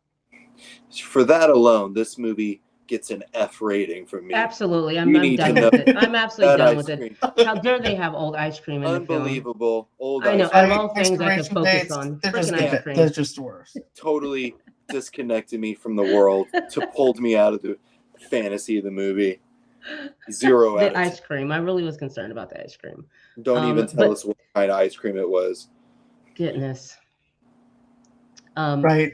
For that alone, this movie gets an F rating from me. Absolutely. I'm done with it. I'm absolutely done with it. How dare they have old ice cream in the film? Unbelievable. Old I know. ice cream. Of all things I could focus on, freaking ice cream. That's just worse. Totally disconnected me from the world, pulled me out of the fantasy of the movie. 0 out of 10. Ice cream. I really was concerned about the ice cream. Don't even tell us what kind of ice cream it was. Goodness. Right.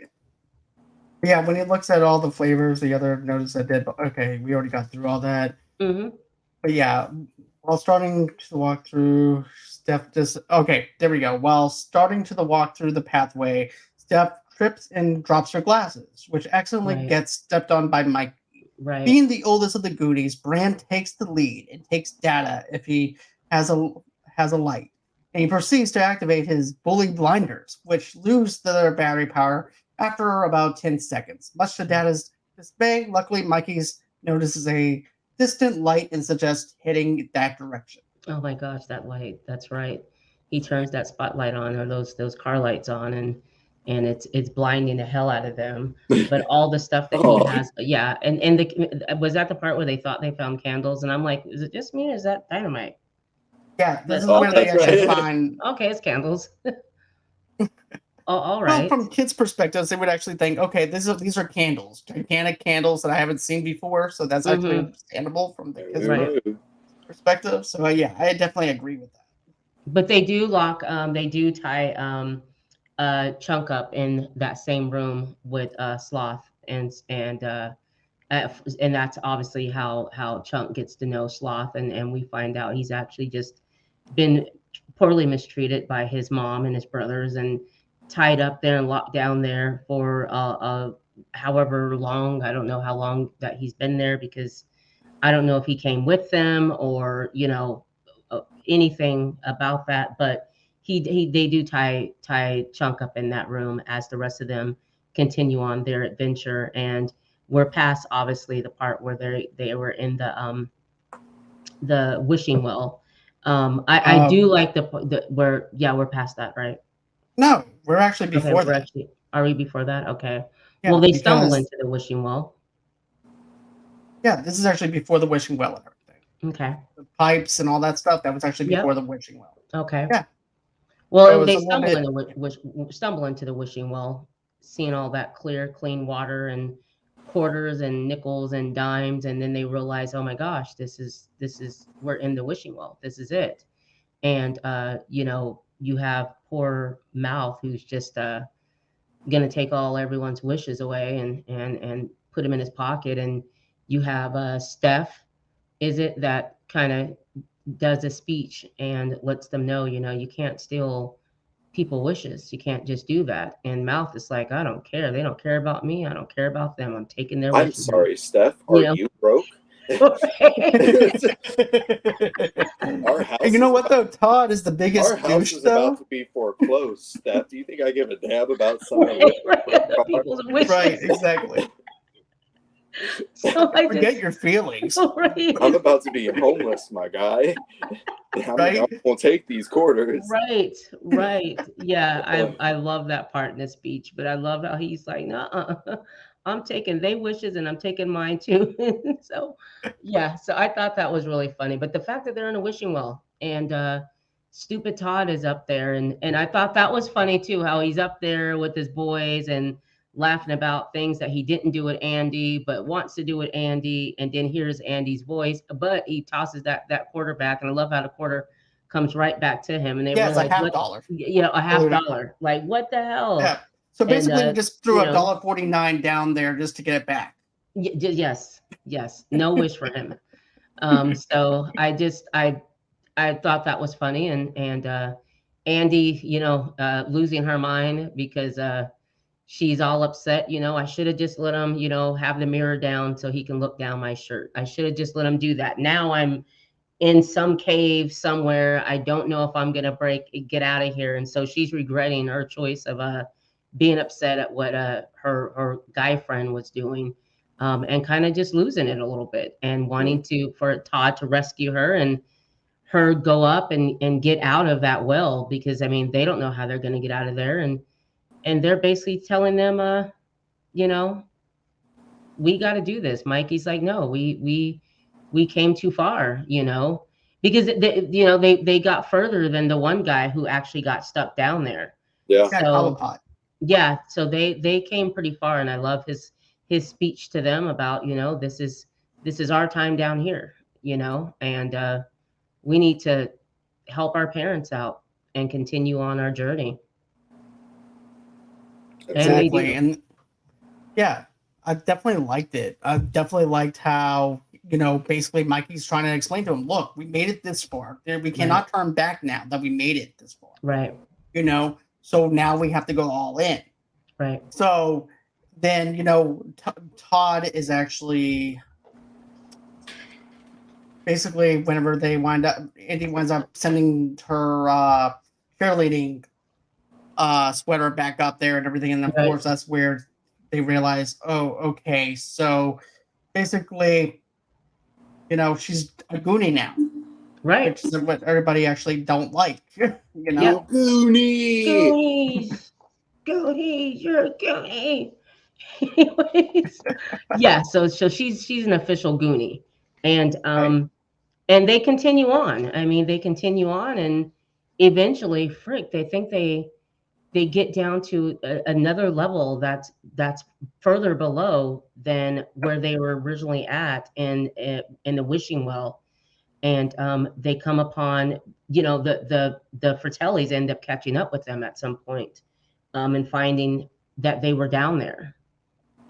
Yeah, when he looks at all the flavors, the other notice I did, okay, we already got through all that. Mm-hmm. But yeah, while starting to walk through, Steph okay, there we go. While starting to walk through the pathway, Steph trips and drops her glasses, which accidentally gets stepped on by Mike. Right. Being the oldest of the Goonies, Brand takes the lead and takes data if he has a light. And he proceeds to activate his bully blinders, which lose their battery power after about 10 seconds. Much to Data's dismay, luckily Mikey's notices a distant light and suggests heading that direction. Oh my gosh, that light. That's right. He turns that spotlight on, or those car lights on, and it's blinding the hell out of them. But all the stuff that he has, yeah. And was that the part where they thought they found candles? And I'm like, is it just me or is that dynamite? Yeah, this is where they actually find. Okay, it's candles. All right. Well, from kids' perspectives, they would actually think, okay, these are candles, gigantic candles that I haven't seen before, so that's actually understandable from the kids' right. perspective. So yeah, I definitely agree with that. But they do they do tie Chunk up in that same room with Sloth, and that's obviously how Chunk gets to know Sloth, and we find out he's actually just been poorly mistreated by his mom and his brothers, and tied up there and locked down there for however long. I don't know how long that he's been there, because I don't know if he came with them or anything about that, but they do tie Chunk up in that room as the rest of them continue on their adventure. And we're past obviously the part where they were in the wishing well. I do like the where we're past that, right? No, we're actually Okay, before that. are we before that? Okay. Yeah, Well, they stumble because into the wishing well. yeah, this is actually before the wishing well and everything. Okay. The pipes and all that stuff. That was actually Yep. before the wishing well. Okay. Yeah. Well, was they a little stumble into the wishing well, seeing all that clear, clean water and quarters and nickels and dimes, and then they realize, oh my gosh, this is we're in the wishing well. This is it. And you have poor Mouth, who's just gonna take everyone's wishes away and put them in his pocket. And you have Steph, is it, that kind of does a speech and lets them know, you can't steal people wishes. You can't just do that. And Mouth is like, I don't care. They don't care about me. I don't care about them. I'm taking their wishes. I'm sorry, Steph. Are you broke? Our house. You know what though? Todd is the biggest douche though. About to be foreclosed, Steph. Do you think I give a damn about someone? People's wishes. Right, exactly. So forget your feelings. Right. I'm about to be homeless, my guy. I won't take these quarters. Right. Yeah, I love that part in the speech, but I love how he's like, nah, I'm taking their wishes and I'm taking mine too. So I thought that was really funny. But the fact that they're in a wishing well and stupid Todd is up there, and I thought that was funny too, how he's up there with his boys and laughing about things that he didn't do with Andy, but wants to do with Andy, and then hears Andy's voice, but he tosses that quarter back, and I love how the quarter comes right back to him, and they realize it's a half dollar. A half dollar. Like, what the hell? Yeah. So basically, we just threw $1.49 down there just to get it back. Yes. No wish for him. So I thought that was funny, and Andy, losing her mind because she's all upset. I should have just let him, have the mirror down so he can look down my shirt. I should have just let him do that. Now I'm in some cave somewhere. I don't know if I'm gonna get out of here. And so she's regretting her choice of being upset at what her guy friend was doing, and kind of just losing it a little bit and wanting for Todd to rescue her and her go up and get out of that well, because they don't know how they're gonna get out of there. And they're basically telling them, we got to do this. Mikey's like, no, we came too far, because they got further than the one guy who actually got stuck down there. Yeah. So they came pretty far, and I love his speech to them about, this is our time down here, and we need to help our parents out and continue on our journey. Exactly. And yeah, I definitely liked it. I definitely liked how, basically Mikey's trying to explain to him, look, we made it this far. We cannot turn back now that we made it this far. Right. So now we have to go all in. Right. So then, Todd is actually basically, whenever they Andy winds up sending her cheerleading sweater back up there and everything, and of course that's where they realize, oh, okay, so basically, she's a Goonie now, right? Which is what everybody actually don't like, Yep. Goonies, you're a Goonie. Anyways, yeah. So she's an official Goonie, and and they continue on. They continue on, and eventually, they think they get down to another level that's further below than where they were originally at in the wishing well. and they come upon, you know, the Fratellis end up catching up with them at some point, and finding that they were down there.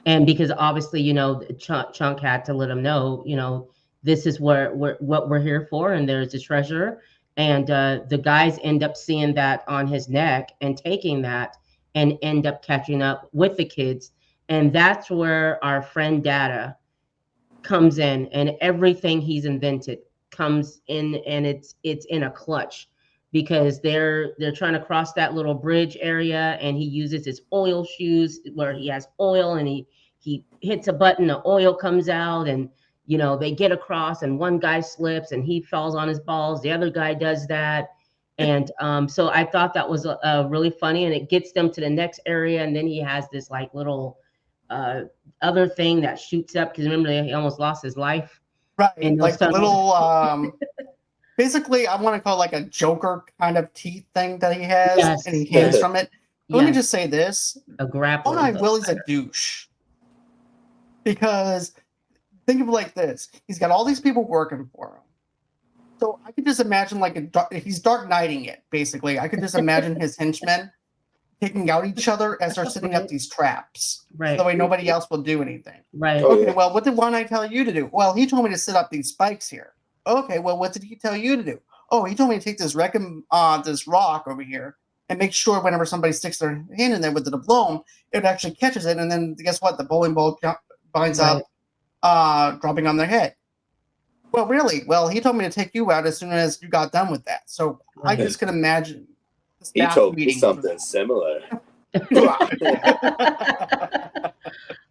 And because obviously, you know, Chunk had to let them know, you know, this is what we're here for, and there's a treasure. And the guys end up seeing that on his neck and taking that and end up catching up with the kids. And that's where our friend Data comes in, and everything he's invented comes in, and it's in a clutch, because they're trying to cross that little bridge area, and he uses his oil shoes where he has oil, and he hits a button, the oil comes out, and you know, they get across, and one guy slips and he falls on his balls, the other guy does that. And so I thought that was really funny, and it gets them to the next area, and then he has this like little uh, other thing that shoots up, because remember he almost lost his life. Right, And like the those little basically I want to call it like a Joker kind of teeth thing that he has, Yes, and he yes. hangs from it. Let me Yes, just say this: a grappling One-Eyed hook. Willy's a douche. Because think of it like this: he's got all these people working for him. So I could just imagine like he's Dark Knighting it, basically. I could just imagine his henchmen taking out each other as they're setting up Right. these traps. Right. So that way nobody else will do anything. Right. Oh, Okay, yeah. well, what did One Eye tell you to do? Well, he told me to set up these spikes here. Okay, well, what did he tell you to do? Oh, he told me to take this this rock over here and make sure whenever somebody sticks their hand in there with the doubloon, it actually catches it, and then guess what? The bowling ball binds Right. up, dropping on their head. Well, really? Well, he told me to take you out as soon as you got done with that. So I Right. just can imagine the He staff told me meeting. something similar.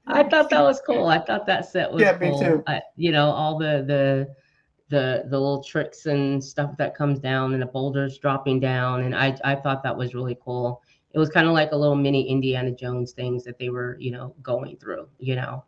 I thought that was cool. I thought that set was Yeah, me cool. too. You know, all the little tricks and stuff that comes down, and the boulders dropping down, and I thought that was really cool. It was kind of like a little mini Indiana Jones things that they were, you know, going through, you know.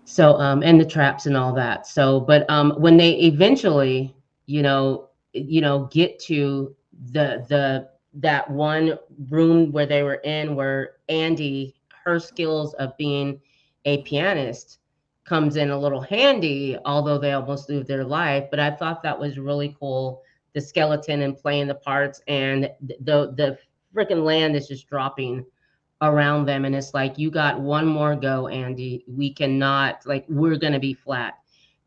So and the traps and all that. So but when they eventually, get to the that one room where they were in, where Andy, her skills of being a pianist comes in a little handy, although they almost lose their life. But I thought that was really cool, the skeleton and playing the parts, and the freaking land is just dropping around them, and it's like, you got one more go, Andy, we cannot, like, we're gonna be flat.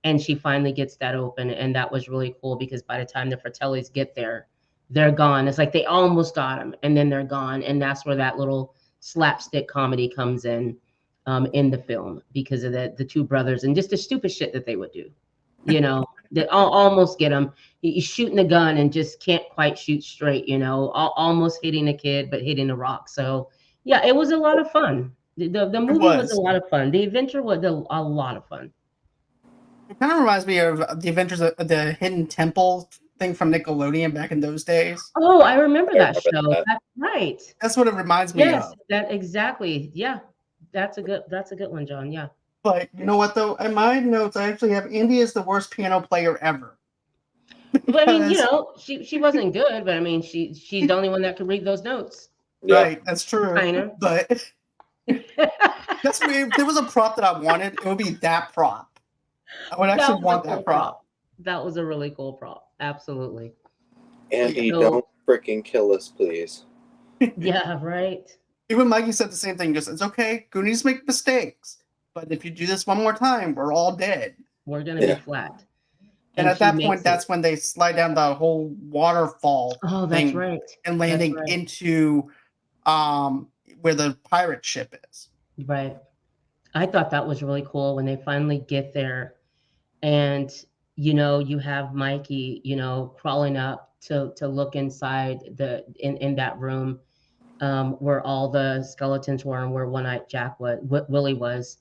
And she finally gets that open, and that was really cool, because by the time the Fratellis get there, they're gone. It's like they almost got him, and then they're gone, and that's where that little slapstick comedy comes in the film, because of the two brothers and just the stupid shit that they would do, you know. That almost get him. He's shooting a gun and just can't quite shoot straight, you know, almost hitting a kid but hitting a rock. So yeah, it was a lot of fun. The movie was a lot of fun. The adventure was a lot of fun. It kind of reminds me of the Adventures of the Hidden Temple thing from Nickelodeon back in those days. Oh, I remember I that remember show. that. That's right. That's what it reminds me Yes, of. that exactly. Yeah, that's a good one, John. Yeah. But you know what, though? In my notes, I actually have Indy is the worst piano player ever. But I mean, you Because- know, she wasn't good, but I mean, she's the only one that could read those notes. Yeah. Right, that's true. Kinda. But that's if there was a prop that I wanted, it would be that prop. I would actually want that prop. That was a really cool prop. Absolutely. Andy, So- don't freaking kill us, please. Yeah, right. Even Mikey said the same thing. Just, it's okay. Goonies make mistakes, but if you do this one more time, we're all dead. We're gonna Yeah. be flat. And at she that makes point, that's when they slide down the whole waterfall Oh, that's thing right. and landing right. into where the pirate ship is. Right. I thought that was really cool when they finally get there, and you know, you have Mikey, you know, crawling up to look inside in that room, where all the skeletons were, and where One-Eyed Willy was,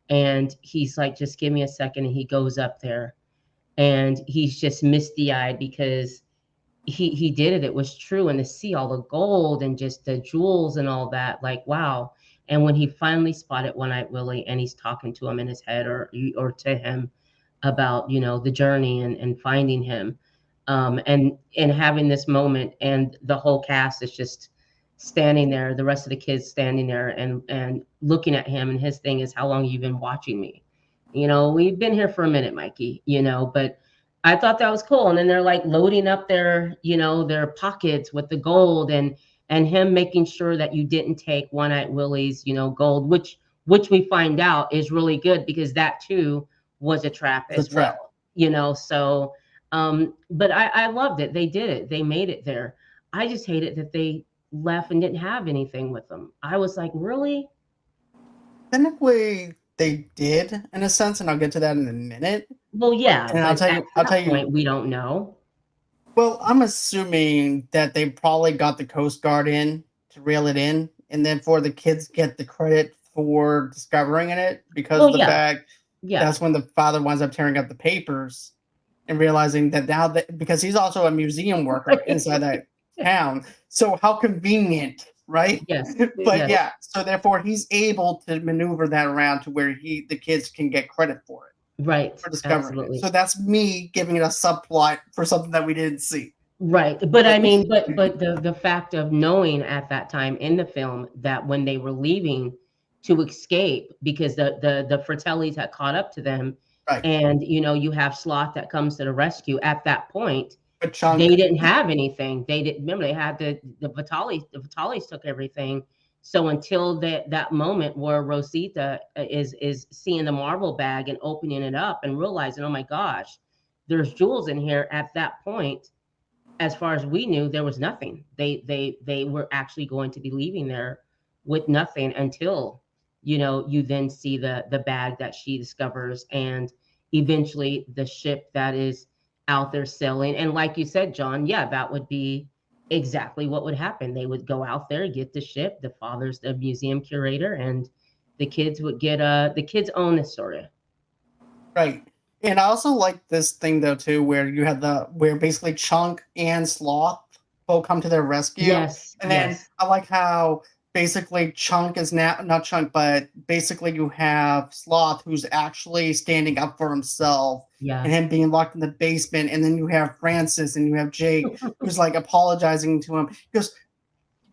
and he's like, just give me a second, and he goes up there, and he's just misty-eyed, because he did it. It was true. And to see all the gold and just the jewels and all that, like, wow. And when he finally spotted One-Eyed Willy, and he's talking to him in his head, or to him about, you know, the journey and finding him, and having this moment, and the whole cast is just standing there, the rest of the kids standing there and looking at him, and his thing is, how long have you been watching me? You know, we've been here for a minute, Mikey, you know. But I thought that was cool. And then they're like loading up their, their pockets with the gold, and him making sure that you didn't take One-Eyed Willy's, gold, which we find out is really good because that too was a trap It's a as trap. well. So but I loved it. They did it. They made it there. I just hated that they left and didn't have anything with them. I was like, really? Technically, they did in a sense, and I'll get to that in a minute. Well, yeah, And I'll but tell at you, I'll tell that you. point, we don't know. Well, I'm assuming that they probably got the Coast Guard in to reel it in, and then for the kids get the credit for discovering it because Well, of the yeah, fact yeah, that's when the father winds up tearing up the papers and realizing that now that because he's also a museum worker inside that town, so how convenient, right? yes, But yes, yeah, so therefore he's able to maneuver that around to where the kids can get credit for it right, for discovering it. absolutely. So that's me giving it a subplot for something that we didn't see. Right. But I But mean, but the fact of knowing at that time in the film that when they were leaving to escape because the Fratellis had caught up to them, right, and you have Sloth that comes to the rescue at that point, but Chunk, they didn't have anything. They didn't remember they had the Vitalis took everything. So until that moment where Rosita is seeing the marble bag and opening it up and realizing, oh my gosh, there's jewels in here, at that point, as far as we knew, there was nothing. They were actually going to be leaving there with nothing until you then see the bag that she discovers, and eventually the ship that is out there sailing. And like you said, John, yeah, that would be exactly what would happen. They would go out there, get the ship. The father's the museum curator, and the kids would get the kids own the story. right. And I also like this thing though too, where you have where basically Chunk and Sloth both come to their rescue, Yes, and then yes, I like how basically Chunk is now not Chunk, but basically you have Sloth who's actually standing up for himself, yeah, and him being locked in the basement, and then you have Francis and you have Jake who's like apologizing to him. Goes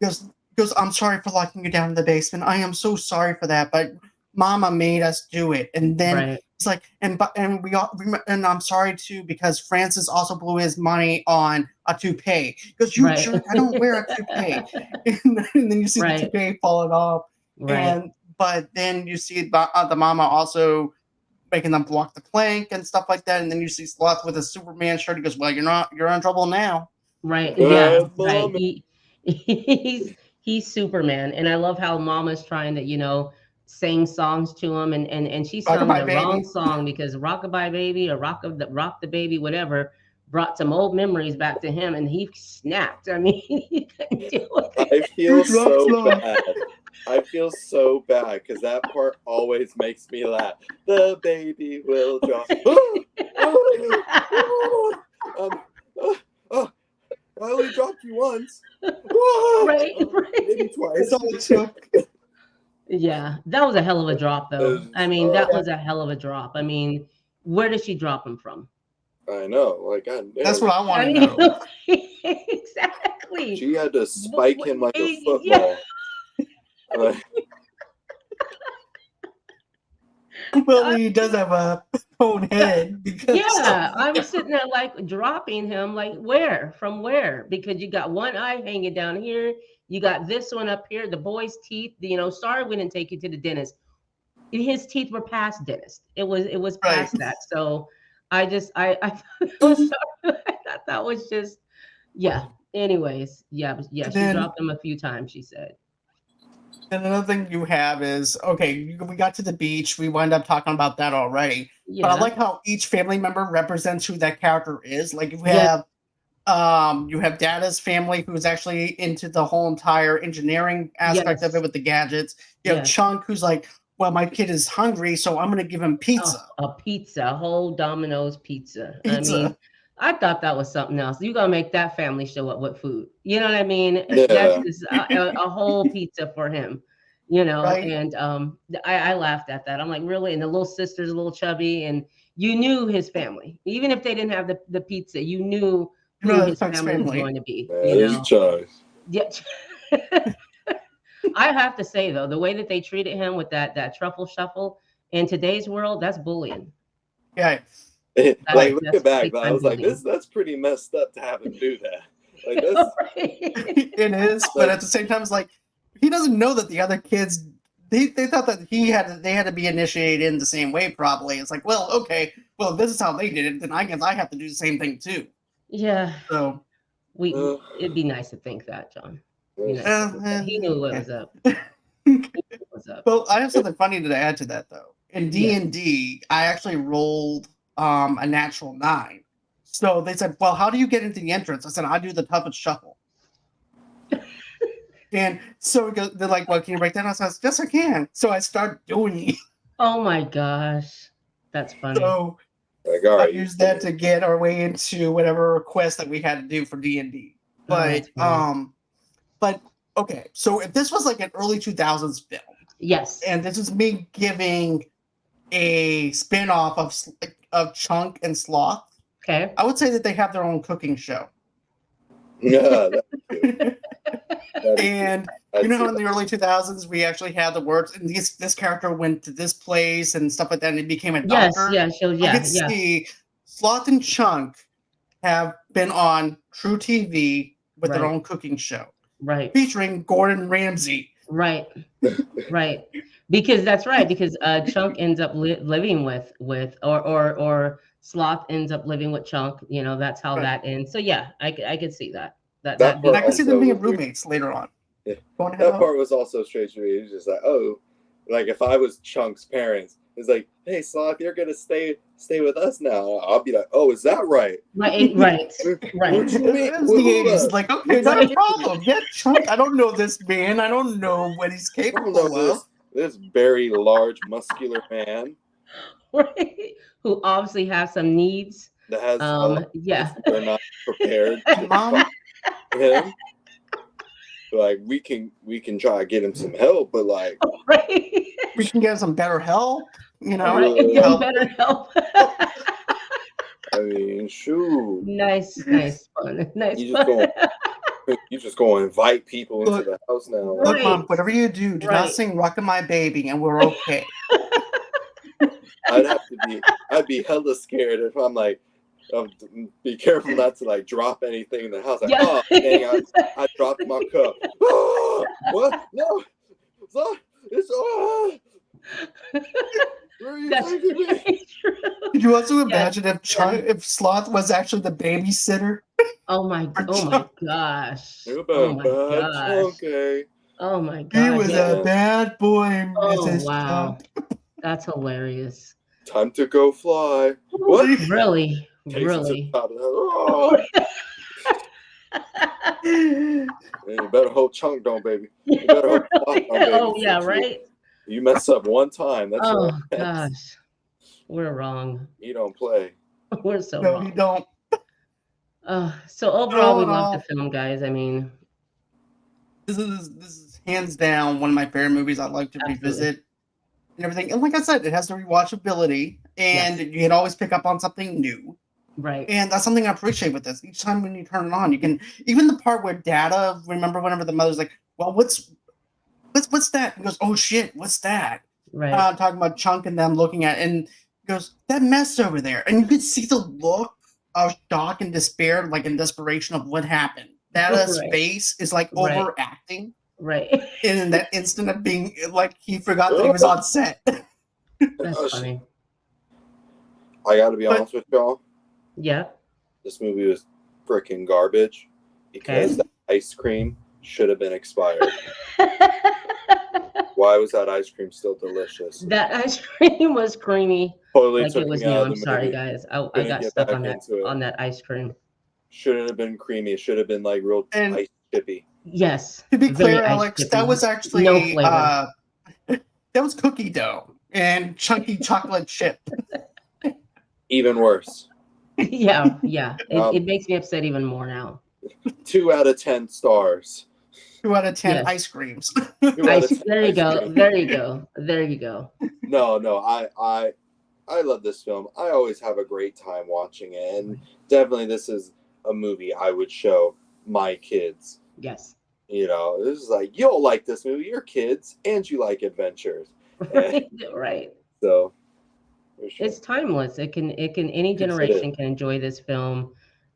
goes, I'm sorry for locking you down in the basement. I am so sorry for that, but Mama made us do it. And then right, he's like, and we all, and I'm sorry too because Francis also blew his money on a toupee. He goes, you right, jerk! I don't wear a toupee. And then you see the right, toupee falling off, right. and but then you see the Mama also making them block the plank and stuff like that. And then you see Sloth with a Superman shirt. He goes, well, you're in trouble now. Right. Yeah. Bad Right. mom. He's Superman, and I love how Mama's trying to sing songs to him, and she's humming Rockabye the wrong baby. song because Rockabye Baby or Rock the Baby, whatever, brought some old memories back to him, and he snapped. I mean, he couldn't deal with I it. feel Drop so Sloth. bad. I feel so bad because that part always makes me laugh. The baby will drop. I only dropped you once. Right. Maybe Right. twice. It's all it took. Yeah, that was a hell of a drop, though. I mean, that Yeah. was a hell of a drop. I mean, where did she drop him from? I know. Like, God damn. That's what I want I to mean, know. exactly. She had to spike him like a Yeah. football. Like, Well, he does have a cone head because Yeah, I'm sitting there like dropping him, like where? From where? Because you got one eye hanging down here, you got this one up here, the boy's teeth, sorry we didn't take you to the dentist. His teeth were past dentist. It was right. past that. So I thought it was I thought that was just yeah. Anyways, yeah, yeah, And she then dropped him a few times, she said. another thing you have is okay. We got to the beach. We wind up talking about that already. But I Yeah. like how each family member represents who that character is. Like Yeah. you have Dada's family who's actually into the whole entire engineering aspect of it Yes. with the gadgets. You have Yes. Chunk who's like, well, my kid is hungry, so I'm gonna give him Oh, pizza. a pizza, a whole Domino's pizza. I Pizza, mean, I thought that was something else. You gotta make that family show up with food. You know what I mean? That's yeah. just a whole pizza for him. You know, right? and I laughed at that. I'm like, really? And the little sister's a little chubby, and you knew his family, even if they didn't have the pizza. You knew You who know, his that's Chunk's family was family. going to be. That You is know, choice. yeah. I have to say though, the way that they treated him with that truffle shuffle in today's world, that's bullying. Yeah. Like That's looking back, big I time was like, movie. that's pretty messed up to have him do that. Like this, Right. It is, but at the same time, it's like he doesn't know that the other kids they thought that they had to be initiated in the same way. Probably it's like, well, okay, well, this is how they did it, then I guess I have to do the same thing too. Yeah, So, it'd be nice to think that, John. Be nice to think that. He knew what was up. What's up? well, I have something funny to add to that though. In Yeah. D&D, I actually rolled a natural 9. So they said, "Well, how do you get into the entrance?" I said, "I do the toughest shuffle." And so they're like, "Well, can you break that?" I said, "Yes, I can." So I start doing it. Oh my gosh, that's funny. So like, all I right, used that to get our way into whatever quest that we had to do for D&D. But that's funny. but okay, so if this was like an early 2000s film, Yes. and this is me giving a spin-off of Chunk and Sloth, Okay. I would say that they have their own cooking show. yeah, that's cute. And you know how in the early 2000s we actually had the words, and this character went to this place and stuff like that, and he became a Yes. doctor. Yeah. I could see Sloth and Chunk have been on True TV with their Right. own cooking show, Right. featuring Gordon Ramsay. Right. Right. Because that's right. Because Chunk ends up living with or Sloth ends up living with Chunk. You know, that's how Right. that ends. So yeah, I could see that. That That'd be part I could see them also being was weird. roommates later on. Yeah. Go on ahead, That Al. part was also strange to me. It was just like, oh, like if I was Chunk's parents, it's like, hey, Sloth, you're gonna stay with us now. I'll be like, oh, is that right? right. Right. Right. What you mean? It was the 80s. Like, okay, not a Right. problem. Yeah, Chunk, I don't know this man. I don't know what he's I don't capable know of. this very large, muscular man Right. Who obviously have some needs. that has Yeah. they're not prepared to Mom, fight him. Like we can try to get him some help, but like Right. we can get some better help. You know, Right. Yeah. Get help. better help. I mean, shoot, Nice fun. Nice you just fun. you just go invite people into Look, the house now. Look, Right. Mom, whatever you do, do not Right. sing "Rockin' My Baby," and we're okay. I'd be hella scared if I'm like, be careful not to like drop anything in the house. Like, Yeah. oh dang, I dropped my cup. Oh, what? No, it's where are you That's taking me? very true. Could you also Yeah. imagine if Sloth was actually the babysitter? Oh my gosh. Talk Oh about my bad gosh. Chunky. Oh my He gosh. was Yeah. a bad boy, Oh Mrs. wow. Chunk. That's hilarious. Time to go fly. What? Really? Takes it to Really? the top of the house. Oh, you better hope Chunk don't, baby. You better hope Sloth don't, baby. Oh yeah, right? You mess up one time. That's Oh your ass. gosh. We're wrong. You don't play. We're so No, wrong. he don't. So overall, we No, love no. the film, guys. I mean, This is hands down one of my favorite movies I'd like to Absolutely. revisit and everything. And like I said, it has the rewatchability, and Yes. you can always pick up on something new. right. And that's something I appreciate with this. Each time when you turn it on, you can even the part where Data, remember whenever the mother's like, "Well, what's that?" He goes, "Oh shit, what's that?" Right. Talking about Chunk and them looking at it, and he goes, "That mess over there," and you could see the look of shock and despair, like in desperation of what happened. Data's Right. face is like Right. overacting. Right. And in that instant of being like he forgot that he was on set. That's funny. I gotta be But- honest with y'all. Yeah. This movie was freaking garbage because the ice cream should have been expired. Why was that ice cream still delicious? That ice cream was creamy, Totally like took it was me new. out of I'm the sorry, movie. guys. I Couldn't got get stuck back on into it. that ice cream. Shouldn't have been creamy. It should have been like real And- ice chippy. Yes. To be very clear, ice Alex, chippy. that was actually No flavor. that was cookie dough and chunky chocolate chip. Even worse. Yeah. Um, It makes me upset even more now. 2 out of 10 stars. 2 out of 10 Yes. ice creams. 2 out of 10 There you ice go. cream. There you go. There you go. No, I love this film. I always have a great time watching it, and definitely this is a movie I would show my kids. Yes. You know, this is like, you'll like this movie. You're kids, and you like adventures. Right. Right. So, For sure. It's timeless. It can any Yes, it generation is. can enjoy this film.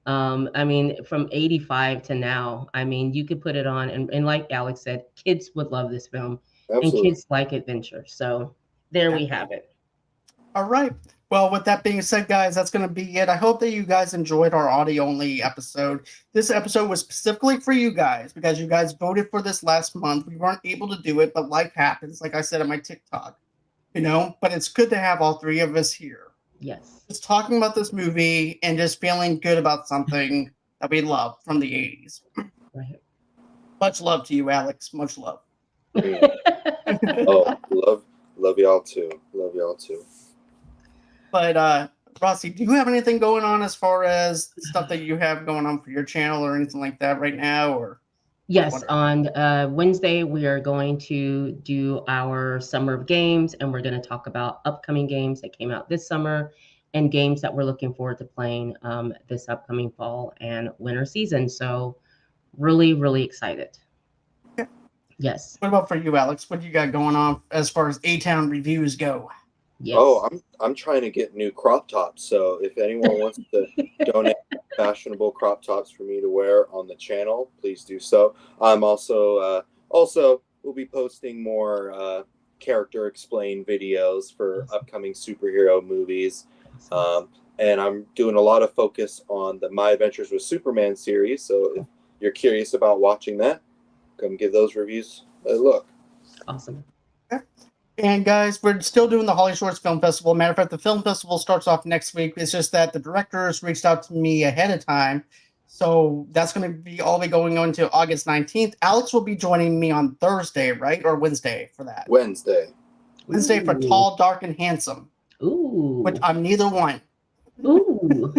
I mean, from 85 to now, I mean, you could put it on and like Alex said, kids would love this film and Absolutely. kids like adventure. So there we have it. All right. Well, with that being said, guys, that's going to be it. I hope that you guys enjoyed our audio-only episode. This episode was specifically for you guys because you guys voted for this last month. We weren't able to do it, but life happens, like I said on my TikTok. But it's good to have all three of us here. Yes. Just talking about this movie and just feeling good about something that we love from the 80s. Right. Much love to you, Alex. Much love. Oh, love y'all too. Love y'all too. But Rossi, do you have anything going on as far as stuff that you have going on for your channel or anything like that right now? Or Yes, whatever? on Wednesday, we are going to do our summer of games, and we're going to talk about upcoming games that came out this summer and games that we're looking forward to playing this upcoming fall and winter season. So really, really excited. Yeah. Yes. What about for you, Alex? What do you got going on as far as A-Town reviews go? Yes. Oh, I'm trying to get new crop tops. So if anyone wants to donate fashionable crop tops for me to wear on the channel, please do so. I'm also we'll be posting more character explain videos for upcoming superhero movies. And I'm doing a lot of focus on the My Adventures with Superman series. So if you're curious about watching that, come give those reviews a look. Awesome. And guys, we're still doing the Holly Shorts Film Festival. Matter of fact, the film festival starts off next week. It's just that the directors reached out to me ahead of time. So that's going to be all going on to August 19th. Alex will be joining me on Thursday, right? Or Wednesday for that? Wednesday for Tall, Dark, and Handsome. Ooh. Which I'm neither one. Ooh.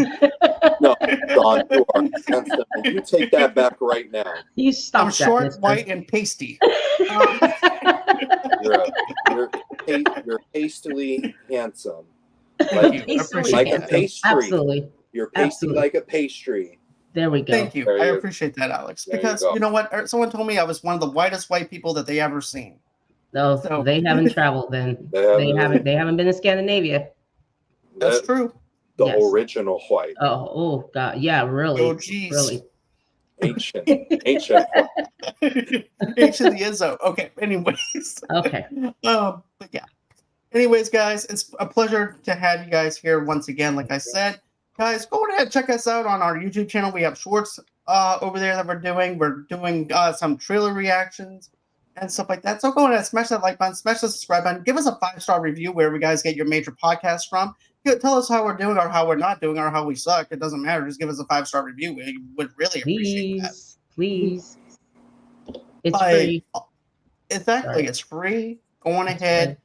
No, Don, you are handsome. And you take that back right now. You stop I'm that, short, mister. white, and pasty. You're hastily handsome. Thank you. I Hastily appreciate like a that. handsome. pastry. Absolutely. You're pasty Absolutely. like a pastry. There we go. Thank you. There I you- appreciate that, Alex. there you Because go. you know what? Someone told me I was one of the whitest white people that they ever seen. No, So- they haven't traveled then. They haven't- They haven't been to Scandinavia. That's That- true. The Yes. original white. Oh God. Yeah, really. Oh, geez. Really. Ancient white. Ancient the Izzo. Okay. Anyways. Okay. But yeah. Anyways, guys, it's a pleasure to have you guys here once again. Like I said, guys, go ahead and check us out on our YouTube channel. We have shorts over there that we're doing. We're doing some trailer reactions and stuff like that. So go ahead and smash that like button, smash the subscribe button, give us a 5-star review wherever you guys get your major podcasts from. Tell us how we're doing or how we're not doing or how we suck. It doesn't matter. Just give us a 5-star review. We would really appreciate that. Please. It's But- free. Exactly. Sorry. It's free. Go on It's ahead.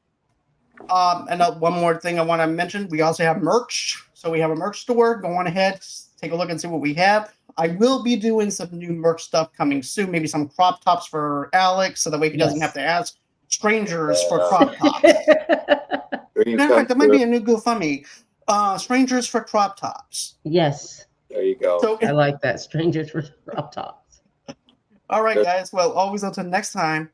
And one more thing I want to mention, we also have merch. So we have a merch store. Go on ahead, take a look and see what we have. I will be doing some new merch stuff coming soon. Maybe some crop tops for Alex, so that way he doesn't Yes. have to ask strangers for crop tops. Matter of fact, that might be a new GoFundMe. Strangers for crop tops. Yes. There you go. So, I like that. Strangers for crop tops. all right, guys. Well, always until next time.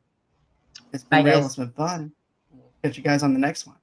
It's Bye, been real. guys. It's been fun. We'll catch you guys on the next one.